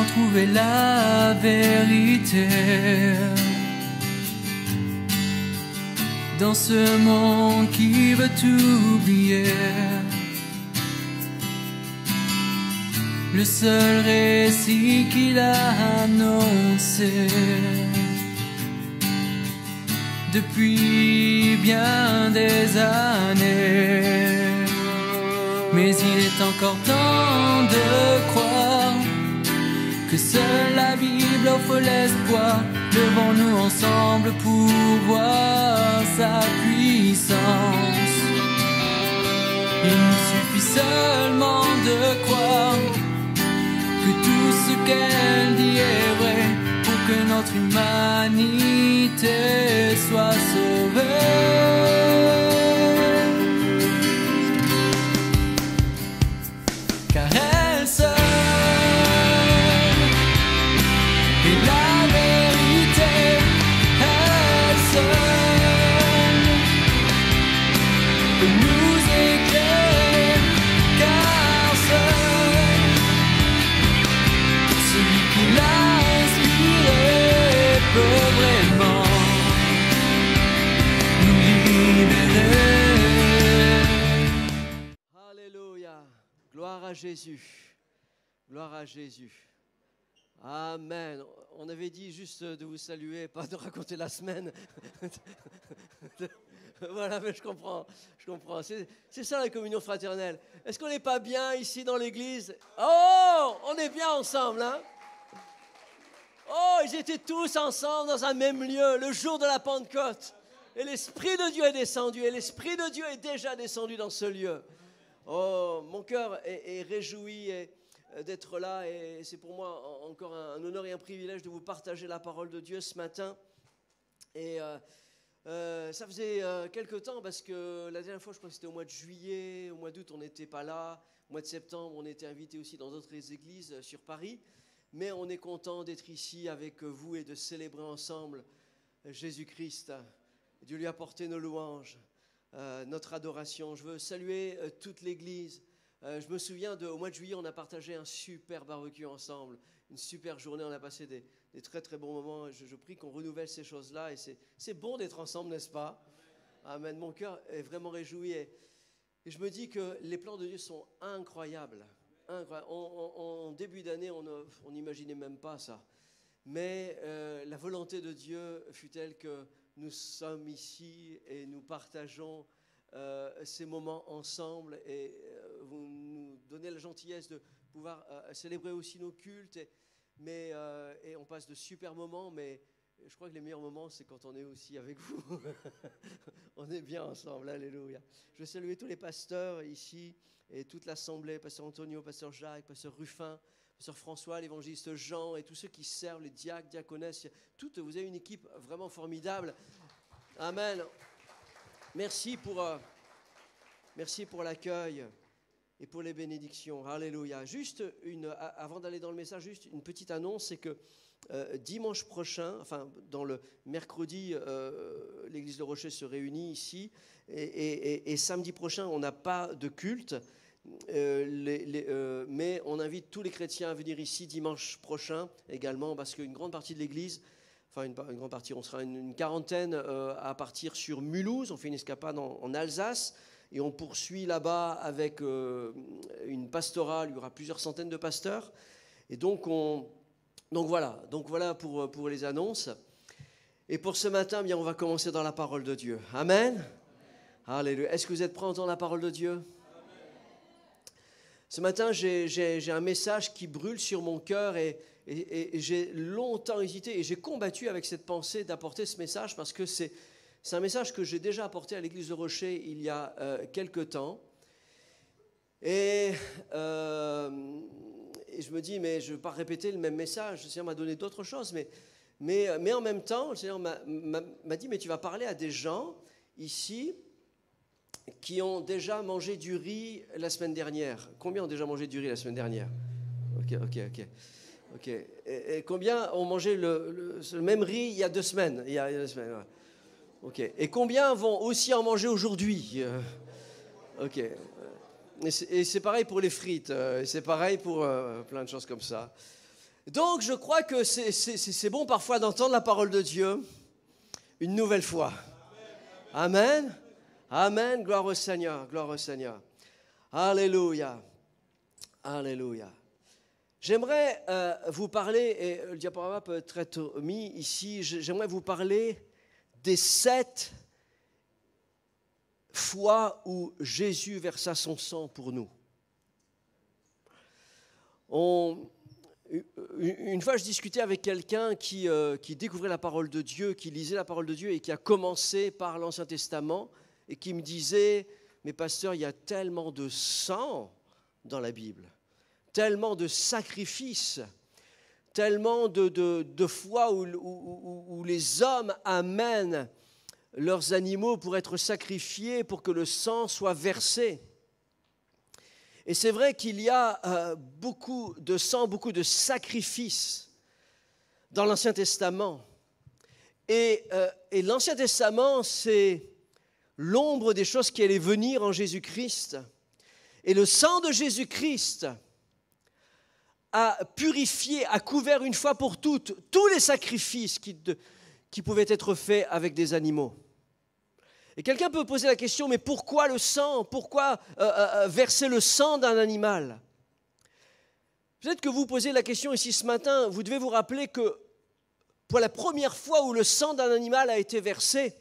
trouver la vérité dans ce monde qui veut tout oublier. Le seul récit qu'il a annoncé depuis bien des années. Mais il est encore temps de croire que seule la Bible offre l'espoir. Levons-nous ensemble pour voir sa puissance. Il nous suffit seulement de croire que tout ce qu'elle dit est vrai pour que notre humanité soit sauvée. Car elle seule est la vérité, elle seule peut nous éclairer, car seul celui qui l'a inspiré peut vraiment nous libérer. Alléluia. Gloire à Jésus. Gloire à Jésus. Amen. On avait dit juste de vous saluer, pas de raconter la semaine. Voilà, mais je comprends. C'est ça la communion fraternelle. Est-ce qu'on n'est pas bien ici dans l'église? Oh, on est bien ensemble, hein? Oh, ils étaient tous ensemble dans un même lieu, le jour de la Pentecôte. Et l'Esprit de Dieu est descendu, et l'Esprit de Dieu est déjà descendu dans ce lieu. Oh, mon cœur est réjoui d'être là, et c'est pour moi encore un honneur et un privilège de vous partager la parole de Dieu ce matin. Et ça faisait quelque temps, parce que la dernière fois, je crois que c'était au mois de juillet, au mois d'août, on n'était pas là. Au mois de septembre, on était invités aussi dans d'autres églises sur Paris. Mais on est content d'être ici avec vous et de célébrer ensemble Jésus-Christ. Dieu lui a porté nos louanges, notre adoration. Je veux saluer toute l'Église. Je me souviens, au mois de juillet, on a partagé un super barbecue ensemble, une super journée. On a passé des très très bons moments. Je prie qu'on renouvelle ces choses-là. Et c'est bon d'être ensemble, n'est-ce pas? Amen. Mon cœur est vraiment réjoui. Et je me dis que les plans de Dieu sont incroyables. En début d'année, on n'imaginait même pas ça. Mais la volonté de Dieu fut telle que nous sommes ici et nous partageons ces moments ensemble. Et vous nous donnez la gentillesse de pouvoir célébrer aussi nos cultes. Et on passe de super moments, mais je crois que les meilleurs moments, c'est quand on est aussi avec vous. On est bien ensemble, alléluia. Je veux saluer tous les pasteurs ici et toute l'assemblée, pasteur Antonio, pasteur Jacques, pasteur Ruffin, pasteur François, l'évangéliste Jean et tous ceux qui servent, les diacres, diaconesses. Vous avez une équipe vraiment formidable. Amen. Merci pour l'accueil et pour les bénédictions. Alléluia. Juste avant d'aller dans le message, juste une petite annonce, c'est que dimanche prochain, enfin dans le mercredi, l'église de Rocher se réunit ici et samedi prochain, on n'a pas de culte. Mais on invite tous les chrétiens à venir ici dimanche prochain également, parce qu'une grande partie de l'église, enfin une grande partie, on sera une quarantaine à partir sur Mulhouse. On fait une escapade en Alsace et on poursuit là-bas avec une pastorale. Il y aura plusieurs centaines de pasteurs. Et donc voilà pour les annonces. Et pour ce matin, bien, on va commencer dans la parole de Dieu. Amen. Alléluia. Est-ce que vous êtes prêts à entendre la parole de Dieu? Ce matin, j'ai un message qui brûle sur mon cœur et j'ai longtemps hésité et j'ai combattu avec cette pensée d'apporter ce message parce que c'est un message que j'ai déjà apporté à l'église de Rocher il y a quelque temps. Et je me dis, mais je ne veux pas répéter le même message. Le Seigneur m'a donné d'autres choses, mais en même temps, le Seigneur m'a dit, mais tu vas parler à des gens ici qui ont déjà mangé du riz la semaine dernière. Combien ont déjà mangé du riz la semaine dernière? Ok. Et combien ont mangé le même riz il y a 2 semaines? Il y a 2 semaines, ouais. Ok. Et combien vont aussi en manger aujourd'hui? Ok. Et c'est pareil pour les frites. C'est pareil pour plein de choses comme ça. Donc, je crois que c'est bon parfois d'entendre la parole de Dieu une nouvelle fois. Amen. Amen. Gloire au Seigneur. Gloire au Seigneur. Alléluia. Alléluia. J'aimerais vous parler, et le diaporama peut être mis ici, j'aimerais vous parler des 7 fois où Jésus versa son sang pour nous. Une fois, je discutais avec quelqu'un qui découvrait la parole de Dieu, qui lisait la parole de Dieu et qui a commencé par l'Ancien Testament et qui me disait « Mais pasteur, il y a tellement de sang dans la Bible, tellement de sacrifices, tellement de fois où les hommes amènent leurs animaux pour être sacrifiés, pour que le sang soit versé. » Et c'est vrai qu'il y a beaucoup de sang, beaucoup de sacrifices dans l'Ancien Testament. Et l'Ancien Testament, c'est l'ombre des choses qui allaient venir en Jésus-Christ. Et le sang de Jésus-Christ a purifié, a couvert une fois pour toutes tous les sacrifices qui pouvaient être faits avec des animaux. Et quelqu'un peut poser la question, mais pourquoi le sang ? Pourquoi verser le sang d'un animal ? Peut-être que vous posez la question ici ce matin, vous devez vous rappeler que pour la première fois où le sang d'un animal a été versé,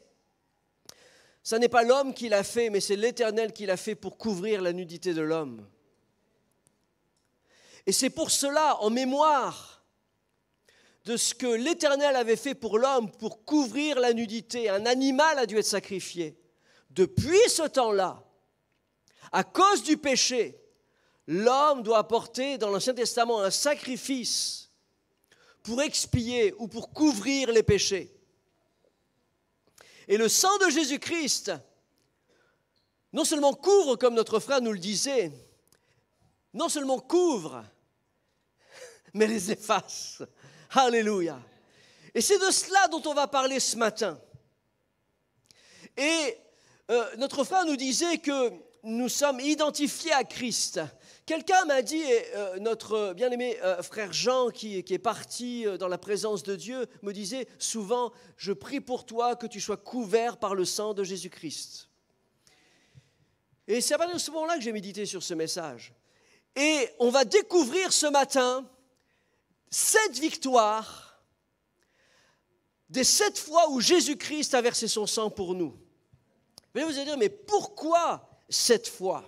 ce n'est pas l'homme qui l'a fait, mais c'est l'Éternel qui l'a fait pour couvrir la nudité de l'homme. Et c'est pour cela, en mémoire de ce que l'Éternel avait fait pour l'homme, pour couvrir la nudité, un animal a dû être sacrifié. Depuis ce temps-là, à cause du péché, l'homme doit apporter dans l'Ancien Testament un sacrifice pour expier ou pour couvrir les péchés. Et le sang de Jésus-Christ, non seulement couvre, comme notre frère nous le disait, non seulement couvre, mais les efface. Alléluia. Et c'est de cela dont on va parler ce matin. Et notre frère nous disait que nous sommes identifiés à Christ. Quelqu'un m'a dit, notre bien-aimé frère Jean, qui est parti dans la présence de Dieu, me disait souvent, je prie pour toi que tu sois couvert par le sang de Jésus-Christ. Et c'est à partir de ce moment-là que j'ai médité sur ce message. Et on va découvrir ce matin 7 victoires des 7 fois où Jésus-Christ a versé son sang pour nous. Vous allez vous dire, mais pourquoi 7 fois ?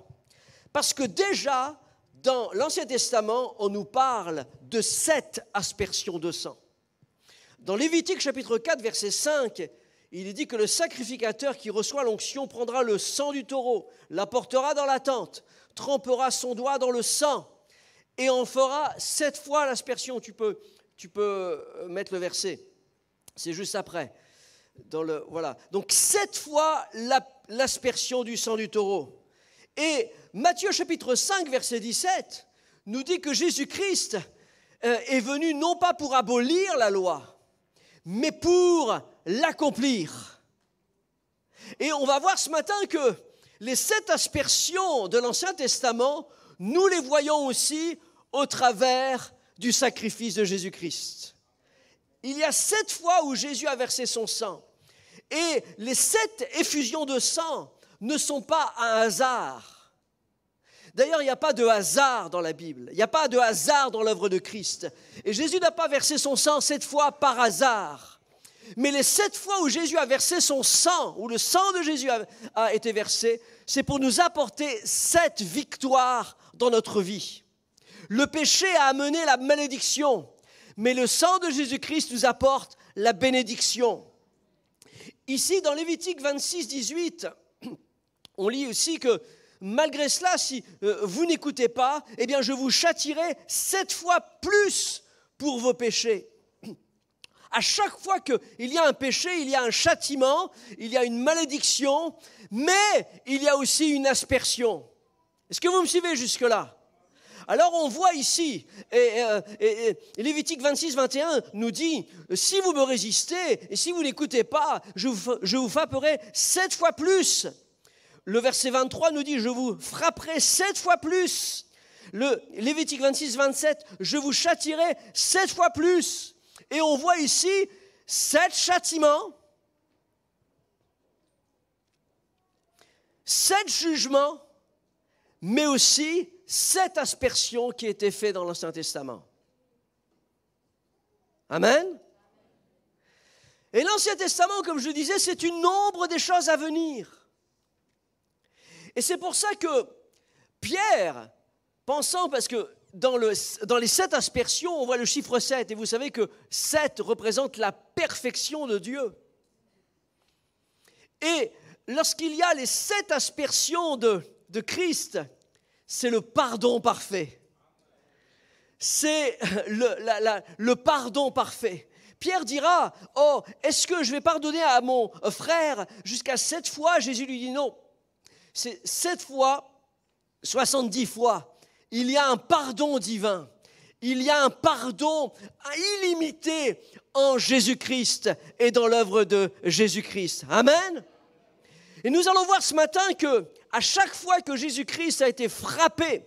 Parce que déjà, dans l'Ancien Testament, on nous parle de 7 aspersions de sang. Dans Lévitique chapitre 4, verset 5, il est dit que le sacrificateur qui reçoit l'onction prendra le sang du taureau, l'apportera dans la tente, trempera son doigt dans le sang, et on fera 7 fois l'aspersion. Tu peux mettre le verset. C'est juste après. Voilà. Donc 7 fois l'aspersion du sang du taureau. Et Matthieu chapitre 5, verset 17, nous dit que Jésus-Christ est venu non pas pour abolir la loi, mais pour l'accomplir. Et on va voir ce matin que les 7 aspersions de l'Ancien Testament, nous les voyons aussi au travers du sacrifice de Jésus-Christ. Il y a 7 fois où Jésus a versé son sang. Et les 7 effusions de sang ne sont pas un hasard. D'ailleurs, il n'y a pas de hasard dans la Bible. Il n'y a pas de hasard dans l'œuvre de Christ. Et Jésus n'a pas versé son sang 7 fois par hasard. Mais les 7 fois où Jésus a versé son sang, où le sang de Jésus a été versé, c'est pour nous apporter 7 victoires dans notre vie. Le péché a amené la malédiction, mais le sang de Jésus-Christ nous apporte la bénédiction. Ici, dans Lévitique 26, 18, on lit aussi que malgré cela, si vous n'écoutez pas, eh bien je vous châtierai 7 fois plus pour vos péchés. À chaque fois qu'il y a un péché, il y a un châtiment, il y a une malédiction, mais il y a aussi une aspersion. Est-ce que vous me suivez jusque-là ? Alors on voit ici, et Lévitique 26, 21 nous dit, si vous me résistez et si vous n'écoutez pas, je vous frapperai 7 fois plus. Le verset 23 nous dit, je vous frapperai 7 fois plus. Lévitique 26, 27, je vous châtierai 7 fois plus. Et on voit ici 7 châtiments, 7 jugements, mais aussi 7 aspersions qui étaient faites dans l'Ancien Testament. Amen. Et l'Ancien Testament, comme je disais, c'est une ombre des choses à venir. Et c'est pour ça que Pierre, pensant, parce que dans les 7 aspersions, on voit le chiffre 7, et vous savez que 7 représente la perfection de Dieu. Et lorsqu'il y a les 7 aspersions de Christ, c'est le pardon parfait. C'est le pardon parfait. Pierre dira, « Oh, est-ce que je vais pardonner à mon frère jusqu'à 7 fois ?» Jésus lui dit, « Non, c'est 7 fois, 70 fois. Il y a un pardon divin. Il y a un pardon illimité en Jésus-Christ et dans l'œuvre de Jésus-Christ. » Amen. Et nous allons voir ce matin que à chaque fois que Jésus-Christ a été frappé,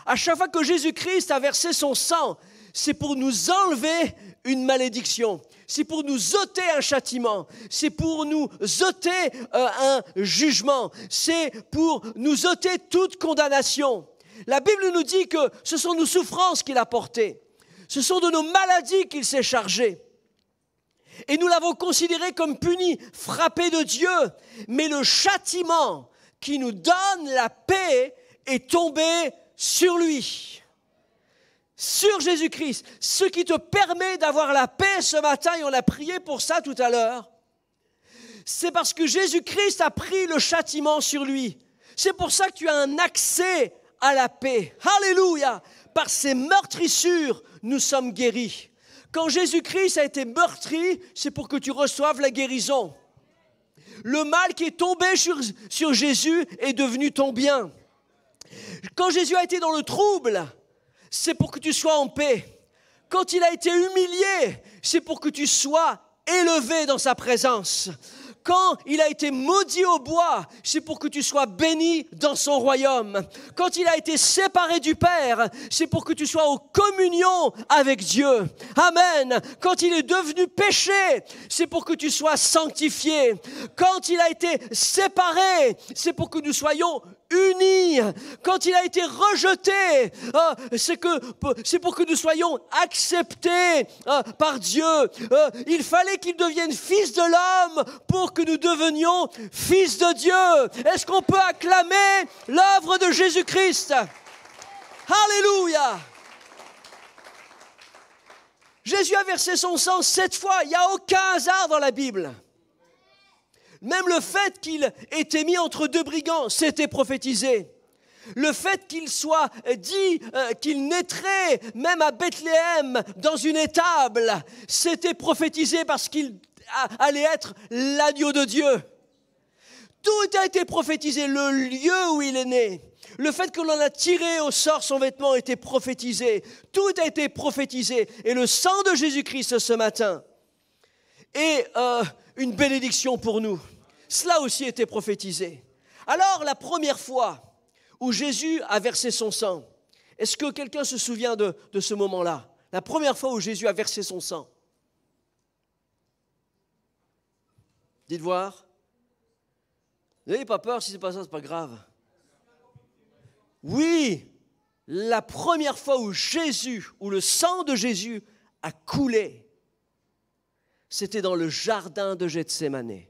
à chaque fois que Jésus-Christ a versé son sang, c'est pour nous enlever une malédiction, c'est pour nous ôter un châtiment, c'est pour nous ôter un jugement, c'est pour nous ôter toute condamnation. La Bible nous dit que ce sont nos souffrances qu'il a portées, ce sont de nos maladies qu'il s'est chargé. Et nous l'avons considéré comme puni, frappé de Dieu, mais le châtiment qui nous donne la paix est tombé sur lui. Sur Jésus-Christ, ce qui te permet d'avoir la paix ce matin, et on a prié pour ça tout à l'heure, c'est parce que Jésus-Christ a pris le châtiment sur lui. C'est pour ça que tu as un accès à la paix. Alléluia! Par ses meurtrissures, nous sommes guéris. Quand Jésus-Christ a été meurtri, c'est pour que tu reçoives la guérison. Le mal qui est tombé sur Jésus est devenu ton bien. Quand Jésus a été dans le trouble, c'est pour que tu sois en paix. Quand il a été humilié, c'est pour que tu sois élevé dans sa présence. Quand il a été maudit au bois, c'est pour que tu sois béni dans son royaume. Quand il a été séparé du Père, c'est pour que tu sois en communion avec Dieu. Amen. Quand il est devenu péché, c'est pour que tu sois sanctifié. Quand il a été séparé, c'est pour que nous soyons unis. Quand il a été rejeté, c'est pour que nous soyons acceptés par Dieu. Il fallait qu'il devienne fils de l'homme pour que nous devenions fils de Dieu. Est-ce qu'on peut acclamer l'œuvre de Jésus-Christ? Alléluia! Jésus a versé son sang 7 fois. Il n'y a aucun hasard dans la Bible. Même le fait qu'il était mis entre 2 brigands, c'était prophétisé. Le fait qu'il soit dit qu'il naîtrait même à Bethléem dans une étable, c'était prophétisé parce qu'il allait être l'agneau de Dieu. Tout a été prophétisé, le lieu où il est né. Le fait que l'on a tiré au sort son vêtement était prophétisé. Tout a été prophétisé. Et le sang de Jésus-Christ ce matin est une bénédiction pour nous. Cela aussi était prophétisé. Alors, la première fois où Jésus a versé son sang, est-ce que quelqu'un se souvient de ce moment-là? La première fois où Jésus a versé son sang. Dites voir. N'ayez pas peur, si ce n'est pas ça, ce n'est pas grave. Oui, la première fois où le sang de Jésus a coulé, c'était dans le jardin de Gethsémane.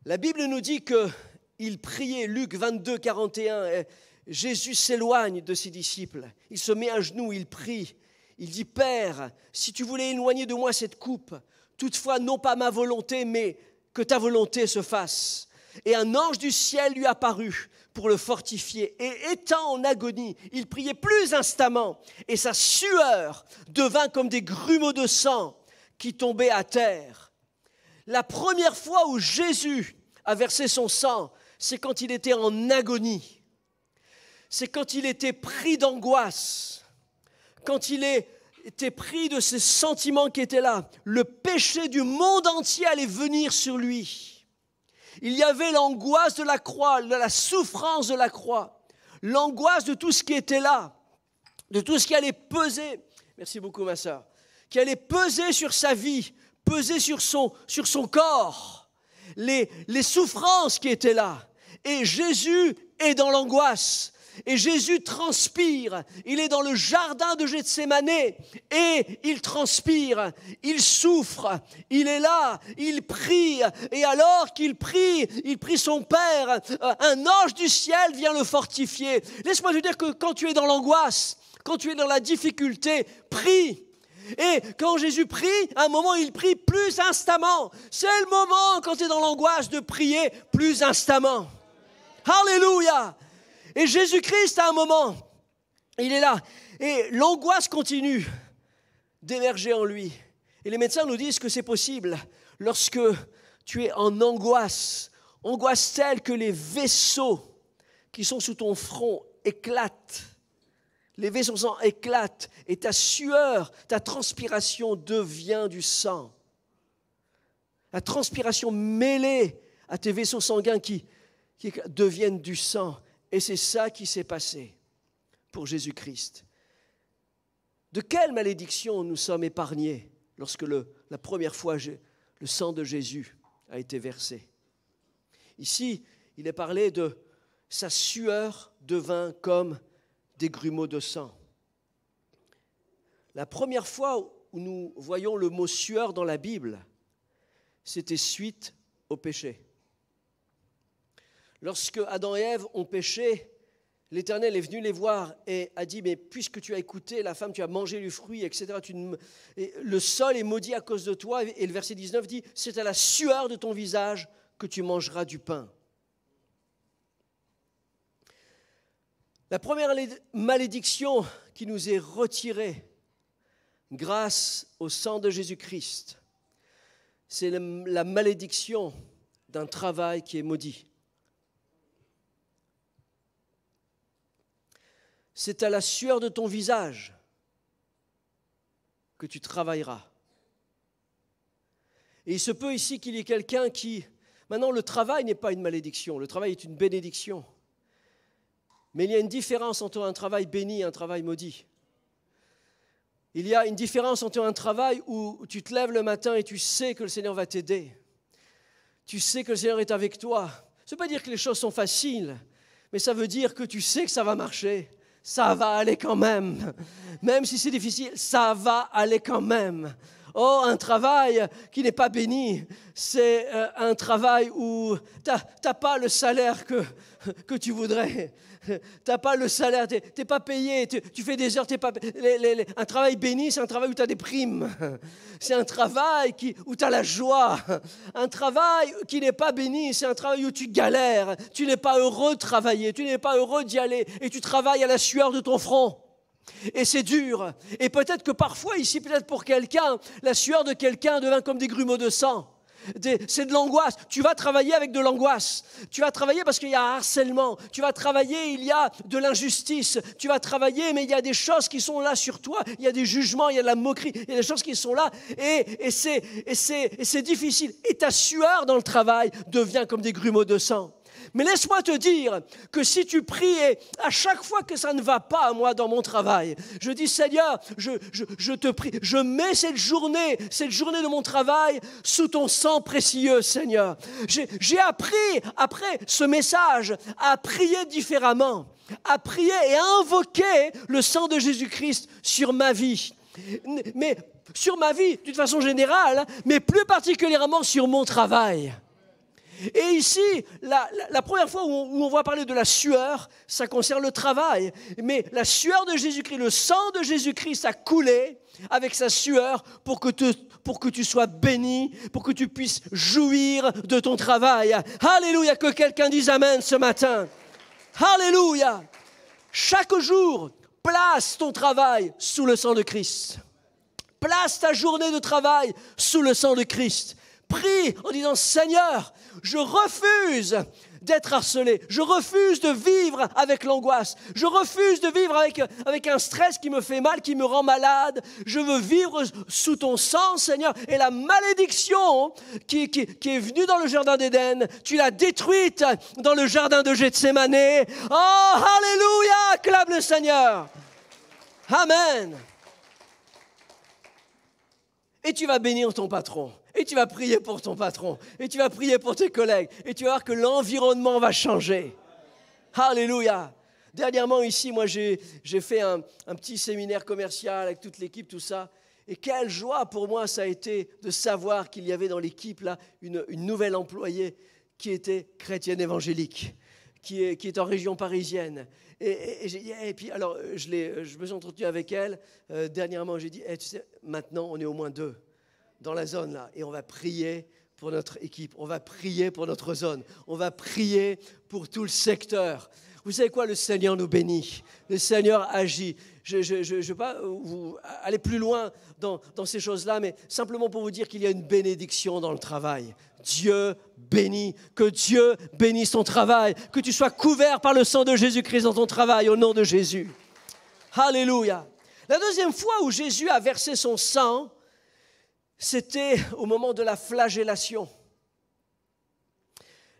La Bible nous dit qu'il priait, Luc 22, 41, Jésus s'éloigne de ses disciples. Il se met à genoux, il prie. Il dit, « Père, si tu voulais éloigner de moi cette coupe, toutefois non pas ma volonté, mais que ta volonté se fasse. » Et un ange du ciel lui apparut pour le fortifier. Et étant en agonie, il priait plus instamment. Et sa sueur devint comme des grumeaux de sang qui tombaient à terre. La première fois où Jésus a versé son sang, c'est quand il était en agonie. C'est quand il était pris d'angoisse. Quand il était pris de ces sentiments qui étaient là. Le péché du monde entier allait venir sur lui. Il y avait l'angoisse de la croix, de la souffrance de la croix. l'angoisse de tout ce qui était là, de tout ce qui allait peser, merci beaucoup ma sœur, qui allait peser sur sa vie, peser sur son corps, les souffrances qui étaient là. Et Jésus est dans l'angoisse. Et Jésus transpire, il est dans le jardin de Gethsémane et il transpire, il souffre, il est là, il prie. Et alors qu'il prie, il prie son Père, un ange du ciel vient le fortifier. Laisse-moi te dire que quand tu es dans l'angoisse, quand tu es dans la difficulté, prie. Et quand Jésus prie, à un moment, il prie plus instamment. C'est le moment, quand tu es dans l'angoisse, de prier plus instamment. Alléluia! Et Jésus-Christ, à un moment, il est là. Et l'angoisse continue d'émerger en lui. Et les médecins nous disent que c'est possible lorsque tu es en angoisse, angoisse telle que les vaisseaux qui sont sous ton front éclatent. Les vaisseaux sang éclatent et ta sueur, ta transpiration devient du sang. La transpiration mêlée à tes vaisseaux sanguins qui deviennent du sang. Et c'est ça qui s'est passé pour Jésus-Christ. De quelle malédiction nous sommes épargnés lorsque la première fois le sang de Jésus a été versé? Ici, il est parlé de sa sueur devint comme des grumeaux de sang. La première fois où nous voyons le mot sueur dans la Bible, c'était suite au péché. Lorsque Adam et Ève ont péché, l'Éternel est venu les voir et a dit « Mais puisque tu as écouté la femme, tu as mangé du fruit, etc. Le sol est maudit à cause de toi. » Et le verset 19 dit « C'est à la sueur de ton visage que tu mangeras du pain. » La première malédiction qui nous est retirée grâce au sang de Jésus-Christ, c'est la malédiction d'un travail qui est maudit. C'est à la sueur de ton visage que tu travailleras. Et il se peut ici qu'il y ait quelqu'un qui... Maintenant, le travail n'est pas une malédiction, le travail est une bénédiction. Mais il y a une différence entre un travail béni et un travail maudit. Il y a une différence entre un travail où tu te lèves le matin et tu sais que le Seigneur va t'aider. Tu sais que le Seigneur est avec toi. Ça ne veut pas dire que les choses sont faciles, mais ça veut dire que tu sais que ça va marcher. Ça va aller quand même. Même si c'est difficile, ça va aller quand même. Oh, un travail qui n'est pas béni, c'est un travail où tu n'as pas le salaire que tu voudrais. Tu n'as pas le salaire, tu n'es pas payé, tu fais des heures, t'es pas payé. Un travail béni, c'est un travail où tu as des primes. C'est un travail où tu as la joie. Un travail qui n'est pas béni, c'est un travail où tu galères. Tu n'es pas heureux de travailler, tu n'es pas heureux d'y aller et tu travailles à la sueur de ton front. Et c'est dur. Et peut-être que parfois, ici, peut-être pour quelqu'un, la sueur de quelqu'un devient comme des grumeaux de sang. C'est de l'angoisse. Tu vas travailler avec de l'angoisse. Tu vas travailler parce qu'il y a un harcèlement. Tu vas travailler, il y a de l'injustice. Tu vas travailler, mais il y a des choses qui sont là sur toi. Il y a des jugements, il y a de la moquerie. Il y a des choses qui sont là. Et c'est difficile. Et ta sueur dans le travail devient comme des grumeaux de sang. Mais laisse-moi te dire que si tu pries et à chaque fois que ça ne va pas, moi, dans mon travail, je dis, Seigneur, je te prie, je mets cette journée de mon travail sous ton sang précieux, Seigneur. J'ai appris, après ce message, à prier différemment, à prier et à invoquer le sang de Jésus-Christ sur ma vie. Mais sur ma vie, d'une façon générale, mais plus particulièrement sur mon travail. Et ici, la première fois où on va parler de la sueur, ça concerne le travail. Mais la sueur de Jésus-Christ, le sang de Jésus-Christ a coulé avec sa sueur pour que tu sois béni, pour que tu puisses jouir de ton travail. Alléluia, que quelqu'un dise Amen ce matin. Alléluia. Chaque jour, place ton travail sous le sang de Christ. Place ta journée de travail sous le sang de Christ. Prie en disant, Seigneur, je refuse d'être harcelé. Je refuse de vivre avec l'angoisse. Je refuse de vivre avec un stress qui me fait mal, qui me rend malade. Je veux vivre sous ton sang, Seigneur. Et la malédiction qui est venue dans le jardin d'Éden, tu l'as détruite dans le jardin de Gethsémane. Oh, alléluia, acclame le Seigneur. Amen. Et tu vas bénir ton patron. Et tu vas prier pour ton patron. Et tu vas prier pour tes collègues. Et tu vas voir que l'environnement va changer. Alléluia. Dernièrement ici, moi j'ai fait un petit séminaire commercial avec toute l'équipe, tout ça. Et quelle joie pour moi ça a été de savoir qu'il y avait dans l'équipe là une nouvelle employée qui était chrétienne évangélique, qui est en région parisienne. Et puis alors je me suis entretenu avec elle. Dernièrement j'ai dit, tu sais, maintenant on est au moins 2 dans la zone là, et on va prier pour notre équipe, on va prier pour notre zone, on va prier pour tout le secteur. Vous savez quoi, le Seigneur nous bénit, le Seigneur agit. Je ne vais pas aller plus loin dans ces choses-là, mais simplement pour vous dire qu'il y a une bénédiction dans le travail. Dieu bénit, que Dieu bénisse ton travail, que tu sois couvert par le sang de Jésus-Christ dans ton travail, au nom de Jésus. Alléluia. La deuxième fois où Jésus a versé son sang, c'était au moment de la flagellation.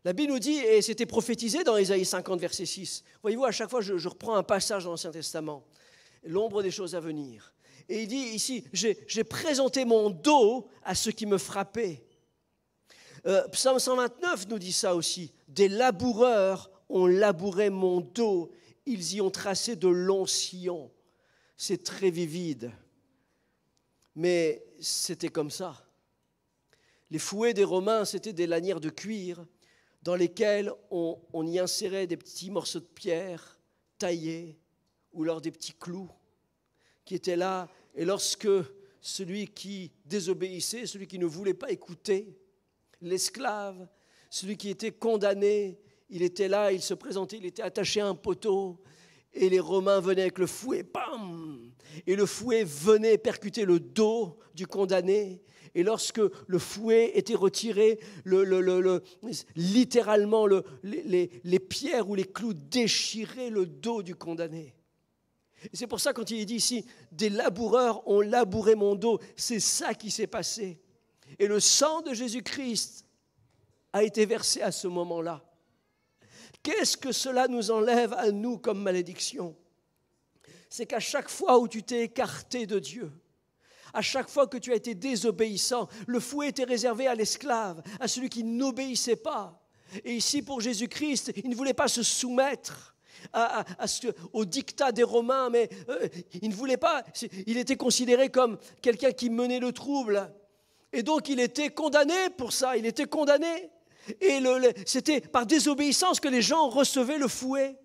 La Bible nous dit, et c'était prophétisé dans Ésaïe 50, verset 6. Voyez-vous, à chaque fois, je reprends un passage dans l'Ancien Testament, l'ombre des choses à venir. Et il dit ici, j'ai présenté mon dos à ceux qui me frappaient. Psaume 129 nous dit ça aussi. Des laboureurs ont labouré mon dos, ils y ont tracé de longs sillons. C'est très vivide. Mais c'était comme ça. Les fouets des Romains, c'était des lanières de cuir dans lesquelles on y insérait des petits morceaux de pierre taillés ou alors des petits clous qui étaient là. Et lorsque celui qui désobéissait, celui qui ne voulait pas écouter, l'esclave, celui qui était condamné, il était là, il se présentait, il était attaché à un poteau. Et les Romains venaient avec le fouet, bam! Et le fouet venait percuter le dos du condamné. Et lorsque le fouet était retiré, littéralement, les pierres ou les clous déchiraient le dos du condamné. Et c'est pour ça, quand il est dit ici, des laboureurs ont labouré mon dos, c'est ça qui s'est passé. Et le sang de Jésus-Christ a été versé à ce moment-là. Qu'est-ce que cela nous enlève à nous comme malédiction? C'est qu'à chaque fois où tu t'es écarté de Dieu, à chaque fois que tu as été désobéissant, le fouet était réservé à l'esclave, à celui qui n'obéissait pas. Et ici, pour Jésus-Christ, il ne voulait pas se soumettre au dictat des Romains, mais il ne voulait pas, il était considéré comme quelqu'un qui menait le trouble. Et donc, il était condamné pour ça, il était condamné. Et c'était par désobéissance que les gens recevaient le fouet.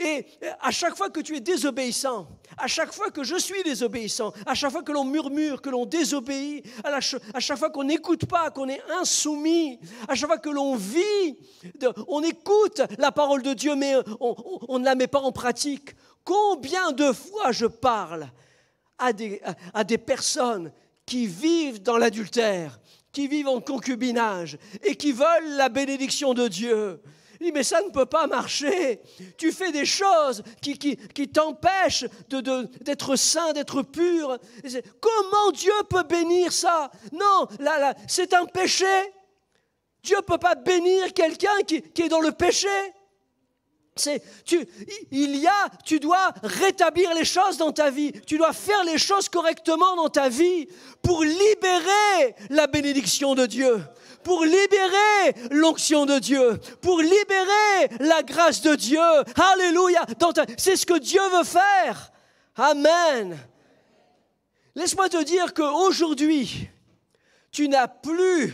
Et à chaque fois que tu es désobéissant, à chaque fois que je suis désobéissant, à chaque fois que l'on murmure, que l'on désobéit, à chaque fois qu'on n'écoute pas, qu'on est insoumis, à chaque fois que l'on vit, on écoute la parole de Dieu, mais on ne la met pas en pratique. Combien de fois je parle à des personnes qui vivent dans l'adultère, qui vivent en concubinage et qui veulent la bénédiction de Dieu. Il dit, mais ça ne peut pas marcher. Tu fais des choses qui t'empêchent d'être saint, d'être pur. Comment Dieu peut bénir ça? Non, là, c'est un péché. Dieu ne peut pas bénir quelqu'un qui est dans le péché. Tu dois rétablir les choses dans ta vie. Tu dois faire les choses correctement dans ta vie pour libérer la bénédiction de Dieu, pour libérer l'onction de Dieu, pour libérer la grâce de Dieu. Alléluia. C'est ce que Dieu veut faire. Amen. Laisse-moi te dire qu'aujourd'hui, tu n'as plus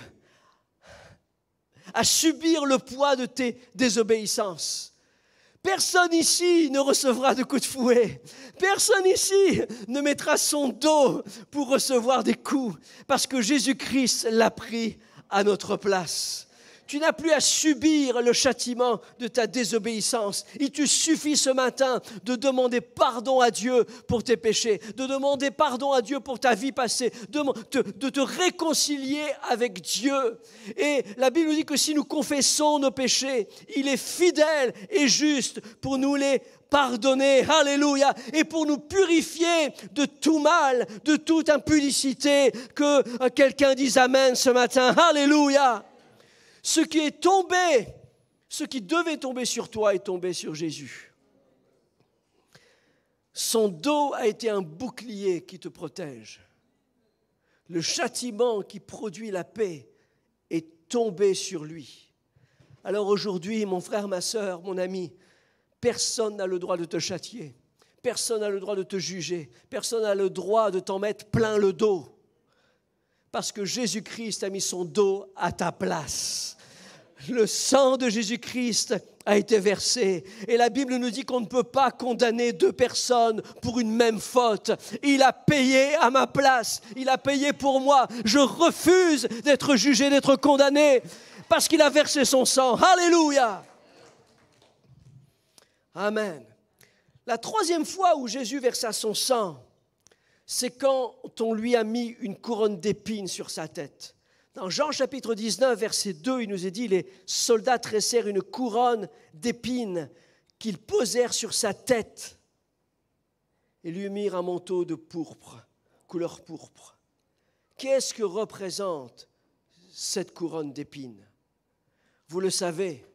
à subir le poids de tes désobéissances. Personne ici ne recevra de coups de fouet. Personne ici ne mettra son dos pour recevoir des coups, parce que Jésus-Christ l'a pris à notre place. Tu n'as plus à subir le châtiment de ta désobéissance. Il te suffit ce matin de demander pardon à Dieu pour tes péchés, de demander pardon à Dieu pour ta vie passée, de te réconcilier avec Dieu. Et la Bible nous dit que si nous confessons nos péchés, il est fidèle et juste pour nous les pardonner, alléluia, et pour nous purifier de tout mal, de toute impudicité. Que quelqu'un dise amen ce matin, alléluia. Ce qui est tombé, ce qui devait tomber sur toi est tombé sur Jésus. Son dos a été un bouclier qui te protège. Le châtiment qui produit la paix est tombé sur lui. Alors aujourd'hui, mon frère, ma sœur, mon ami, personne n'a le droit de te châtier. Personne n'a le droit de te juger. Personne n'a le droit de t'en mettre plein le dos. Parce que Jésus-Christ a mis son dos à ta place. Le sang de Jésus-Christ a été versé. Et la Bible nous dit qu'on ne peut pas condamner deux personnes pour une même faute. Il a payé à ma place. Il a payé pour moi. Je refuse d'être jugé, d'être condamné parce qu'il a versé son sang. Alléluia! Amen. La troisième fois où Jésus versa son sang, c'est quand on lui a mis une couronne d'épines sur sa tête. Dans Jean chapitre 19, verset 2, il nous est dit, les soldats tressèrent une couronne d'épines qu'ils posèrent sur sa tête et lui mirent un manteau de pourpre, couleur pourpre. Qu'est-ce que représente cette couronne d'épines? Vous le savez,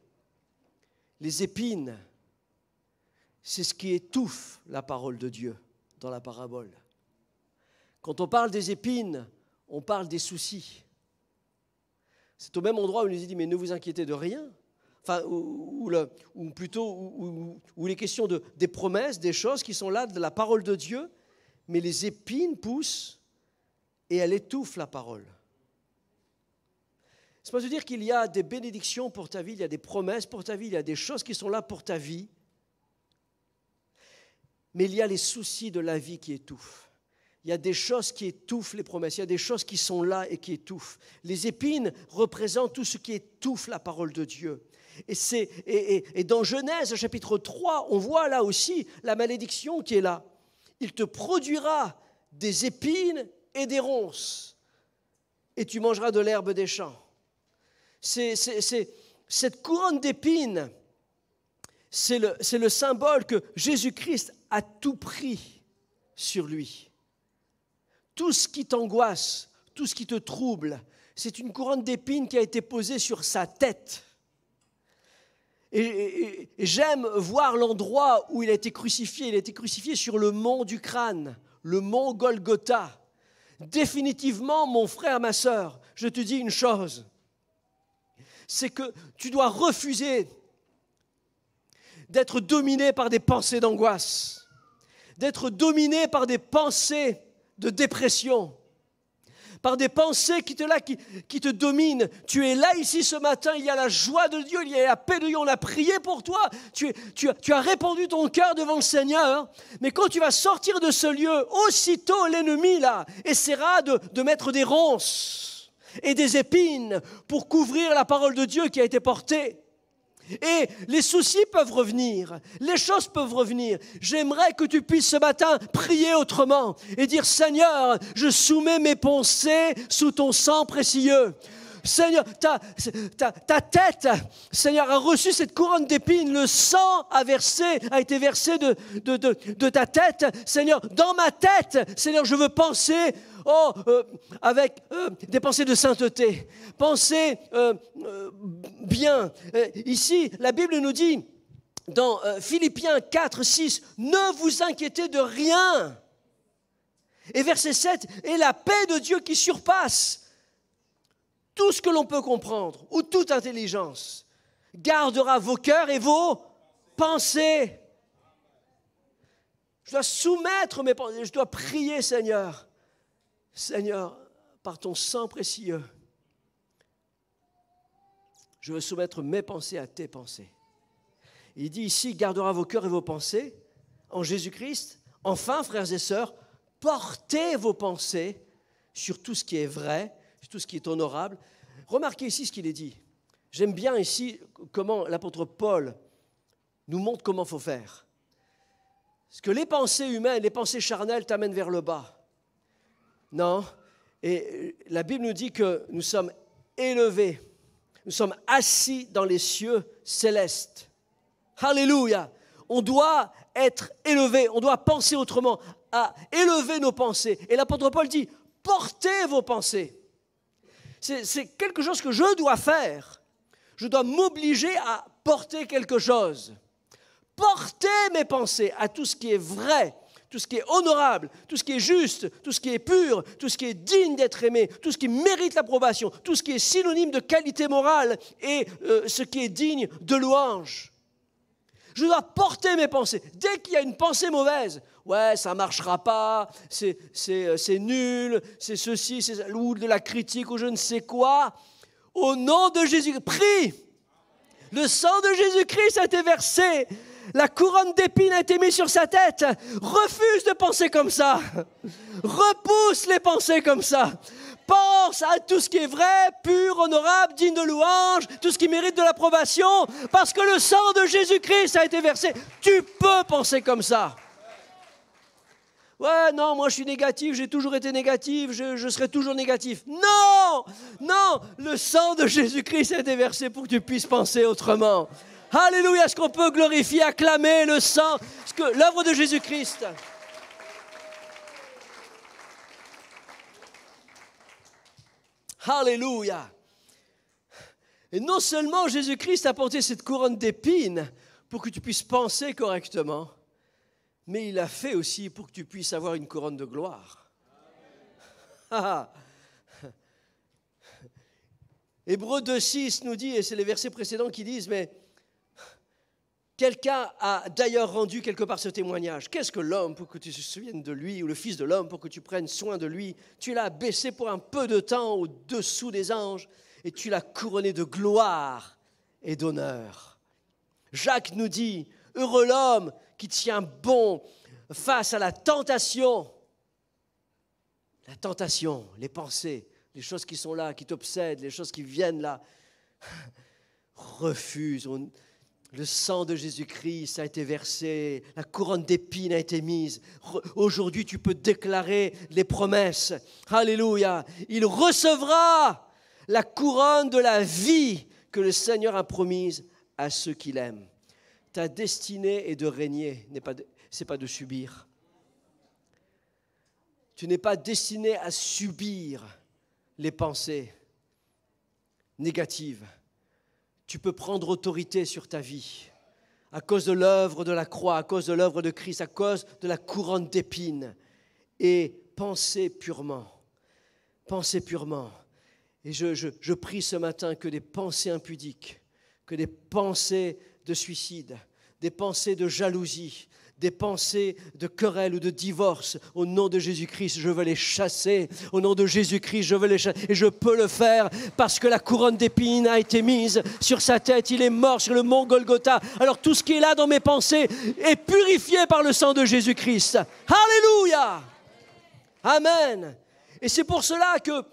les épines, c'est ce qui étouffe la parole de Dieu dans la parabole. Quand on parle des épines, on parle des soucis. C'est au même endroit où il nous dit, mais ne vous inquiétez de rien. Enfin, ou les questions des promesses, des choses qui sont là, de la parole de Dieu, mais les épines poussent et elles étouffent la parole. C'est pas de dire qu'il y a des bénédictions pour ta vie, il y a des promesses pour ta vie, il y a des choses qui sont là pour ta vie, mais il y a les soucis de la vie qui étouffent. Il y a des choses qui étouffent les promesses, il y a des choses qui sont là et qui étouffent. Les épines représentent tout ce qui étouffe la parole de Dieu. Et dans Genèse chapitre 3, on voit là aussi la malédiction qui est là. Il te produira des épines et des ronces, et tu mangeras de l'herbe des champs. Cette couronne d'épines, c'est le symbole que Jésus-Christ a tout pris sur lui. Tout ce qui t'angoisse, tout ce qui te trouble, c'est une couronne d'épines qui a été posée sur sa tête. Et j'aime voir l'endroit où il a été crucifié. Il a été crucifié sur le mont du crâne, le mont Golgotha. Définitivement, mon frère, ma sœur, je te dis une chose, c'est que tu dois refuser d'être dominé par des pensées d'angoisse, d'être dominé par des pensées de dépression, par des pensées qui te dominent. Tu es là ici ce matin, il y a la joie de Dieu, il y a la paix de Dieu, on a prié pour toi, tu as répandu ton cœur devant le Seigneur, mais quand tu vas sortir de ce lieu, aussitôt l'ennemi là essaiera de mettre des ronces et des épines pour couvrir la parole de Dieu qui a été portée. Et les soucis peuvent revenir, les choses peuvent revenir. J'aimerais que tu puisses ce matin prier autrement et dire, Seigneur, je soumets mes pensées sous ton sang précieux. Seigneur, ta tête, Seigneur, a reçu cette couronne d'épines. Le sang a été versé de ta tête. Seigneur, dans ma tête, Seigneur, je veux penser avec des pensées de sainteté, penser bien. Ici, la Bible nous dit, dans Philippiens 4, 6, ne vous inquiétez de rien. Et verset 7, et la paix de Dieu qui surpasse tout ce que l'on peut comprendre, ou toute intelligence, gardera vos cœurs et vos pensées. Je dois soumettre mes pensées, je dois prier, Seigneur. Seigneur, par ton sang précieux, je veux soumettre mes pensées à tes pensées. Il dit ici, gardera vos cœurs et vos pensées en Jésus-Christ. Enfin, frères et sœurs, portez vos pensées sur tout ce qui est vrai, tout ce qui est honorable. Remarquez ici ce qu'il est dit. J'aime bien ici comment l'apôtre Paul nous montre comment il faut faire. Parce que les pensées humaines, les pensées charnelles t'amènent vers le bas. Non. Et la Bible nous dit que nous sommes élevés. Nous sommes assis dans les cieux célestes. Alléluia. On doit être élevé, on doit penser autrement, à élever nos pensées. Et l'apôtre Paul dit, portez vos pensées. C'est quelque chose que je dois faire. Je dois m'obliger à porter quelque chose. Porter mes pensées à tout ce qui est vrai, tout ce qui est honorable, tout ce qui est juste, tout ce qui est pur, tout ce qui est digne d'être aimé, tout ce qui mérite l'approbation, tout ce qui est synonyme de qualité morale et ce qui est digne de louange. Je dois porter mes pensées. Dès qu'il y a une pensée mauvaise, ouais, ça ne marchera pas, c'est nul, c'est ceci, c'est ou de la critique ou je ne sais quoi, au nom de Jésus, prie. Le sang de Jésus-Christ a été versé. La couronne d'épines a été mise sur sa tête. Refuse de penser comme ça. Repousse les pensées comme ça. Pense à tout ce qui est vrai, pur, honorable, digne de louange, tout ce qui mérite de l'approbation, parce que le sang de Jésus-Christ a été versé. Tu peux penser comme ça. Ouais, non, moi je suis négatif, j'ai toujours été négatif, je serai toujours négatif. Non, non, le sang de Jésus-Christ a été versé pour que tu puisses penser autrement. Alléluia, est-ce qu'on peut glorifier, acclamer le sang, l'œuvre de Jésus-Christ? Alléluia. Et non seulement Jésus-Christ a porté cette couronne d'épines pour que tu puisses penser correctement, mais il l'a fait aussi pour que tu puisses avoir une couronne de gloire. Hébreux 2,6 nous dit, et c'est les versets précédents qui disent, mais quelqu'un a d'ailleurs rendu quelque part ce témoignage. Qu'est-ce que l'homme pour que tu te souviennes de lui, ou le fils de l'homme pour que tu prennes soin de lui? Tu l'as abaissé pour un peu de temps au-dessous des anges, et tu l'as couronné de gloire et d'honneur. Jacques nous dit, heureux l'homme qui tient bon face à la tentation. La tentation, les pensées, les choses qui sont là, qui t'obsèdent, les choses qui viennent là. Refuse. Le sang de Jésus-Christ a été versé, la couronne d'épines a été mise. Aujourd'hui, tu peux déclarer les promesses. Alléluia. Il recevra la couronne de la vie que le Seigneur a promise à ceux qui l'aiment. Ta destinée est de régner, ce n'est pas de subir. Tu n'es pas destiné à subir les pensées négatives. Tu peux prendre autorité sur ta vie à cause de l'œuvre de la croix, à cause de l'œuvre de Christ, à cause de la couronne d'épines et penser purement. Penser purement. Et je prie ce matin que des pensées impudiques, que des pensées de suicide, des pensées de jalousie, des pensées de querelle ou de divorce, au nom de Jésus-Christ, je veux les chasser. Au nom de Jésus-Christ, je veux les chasser. Et je peux le faire parce que la couronne d'épines a été mise sur sa tête. Il est mort sur le mont Golgotha. Alors tout ce qui est là dans mes pensées est purifié par le sang de Jésus-Christ. Alléluia! Amen! Et c'est pour cela que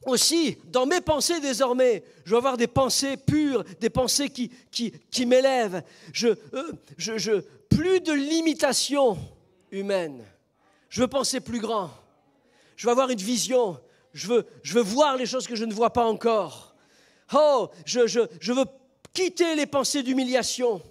aussi, dans mes pensées désormais, je vais avoir des pensées pures, des pensées qui m'élèvent. Plus de limitation humaine. Je veux penser plus grand. Je veux avoir une vision. Je veux voir les choses que je ne vois pas encore. Oh, je veux quitter les pensées d'humiliation,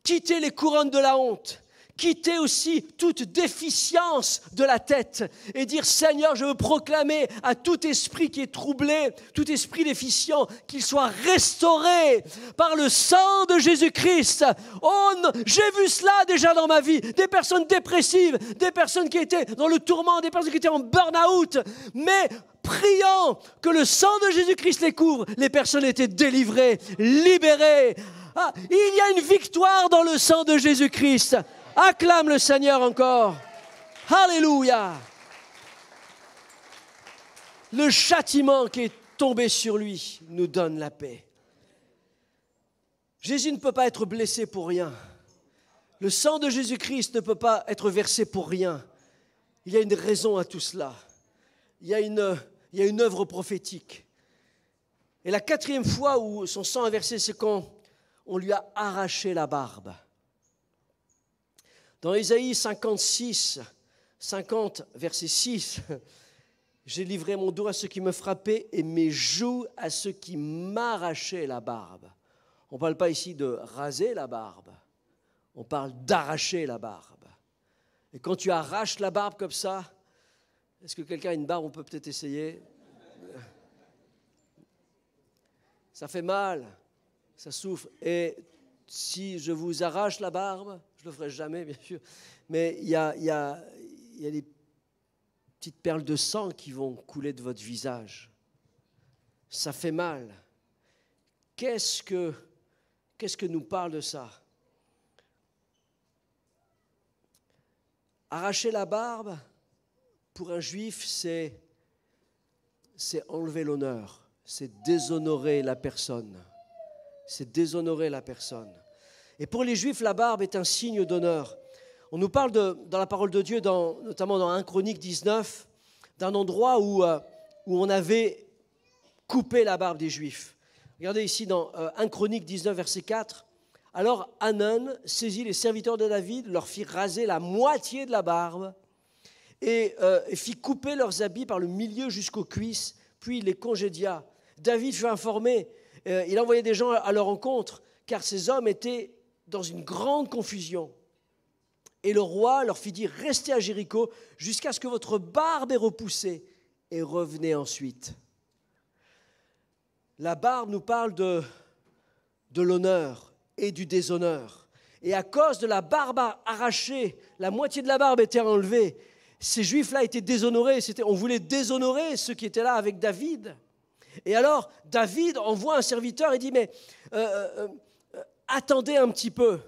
quitter les couronnes de la honte, quitter aussi toute déficience de la tête et dire, Seigneur, je veux proclamer à tout esprit qui est troublé, tout esprit déficient, qu'il soit restauré par le sang de Jésus-Christ. Oh, non, j'ai vu cela déjà dans ma vie, des personnes dépressives, des personnes qui étaient dans le tourment, des personnes qui étaient en burn-out, mais priant que le sang de Jésus-Christ les couvre, les personnes étaient délivrées, libérées. Ah, il y a une victoire dans le sang de Jésus-Christ. Acclame le Seigneur encore. Alléluia. Le châtiment qui est tombé sur lui nous donne la paix. Jésus ne peut pas être blessé pour rien. Le sang de Jésus-Christ ne peut pas être versé pour rien. Il y a une raison à tout cela. Il y a une œuvre prophétique. Et la quatrième fois où son sang a versé, c'est quand on lui a arraché la barbe. Dans Ésaïe 56, 50, verset 6, « J'ai livré mon dos à ceux qui me frappaient et mes joues à ceux qui m'arrachaient la barbe. » On ne parle pas ici de raser la barbe, on parle d'arracher la barbe. Et quand tu arraches la barbe comme ça, est-ce que quelqu'un a une barbe? On peut peut-être essayer. Ça fait mal, ça souffre. Et si je vous arrache la barbe, je ne le ferai jamais, bien sûr, mais il y a des petites perles de sang qui vont couler de votre visage. Ça fait mal. Qu'est-ce que nous parle de ça? Arracher la barbe, pour un juif, c'est enlever l'honneur, c'est déshonorer la personne. C'est déshonorer la personne. Et pour les juifs, la barbe est un signe d'honneur. On nous parle dans la parole de Dieu, notamment dans 1 Chronique 19, d'un endroit où on avait coupé la barbe des Juifs. Regardez ici dans 1 Chronique 19, verset 4. « Alors Hanan saisit les serviteurs de David, leur fit raser la moitié de la barbe et fit couper leurs habits par le milieu jusqu'aux cuisses, puis il les congédia. David fut informé, il envoyait des gens à leur rencontre, car ces hommes étaient dans une grande confusion. Et le roi leur fit dire, restez à Jéricho jusqu'à ce que votre barbe ait repoussé et revenez ensuite. » La barbe nous parle de l'honneur et du déshonneur. Et à cause de la barbe arrachée, la moitié de la barbe était enlevée. Ces Juifs-là étaient déshonorés. On voulait déshonorer ceux qui étaient là avec David. Et alors, David envoie un serviteur et dit, mais attendez un petit peu.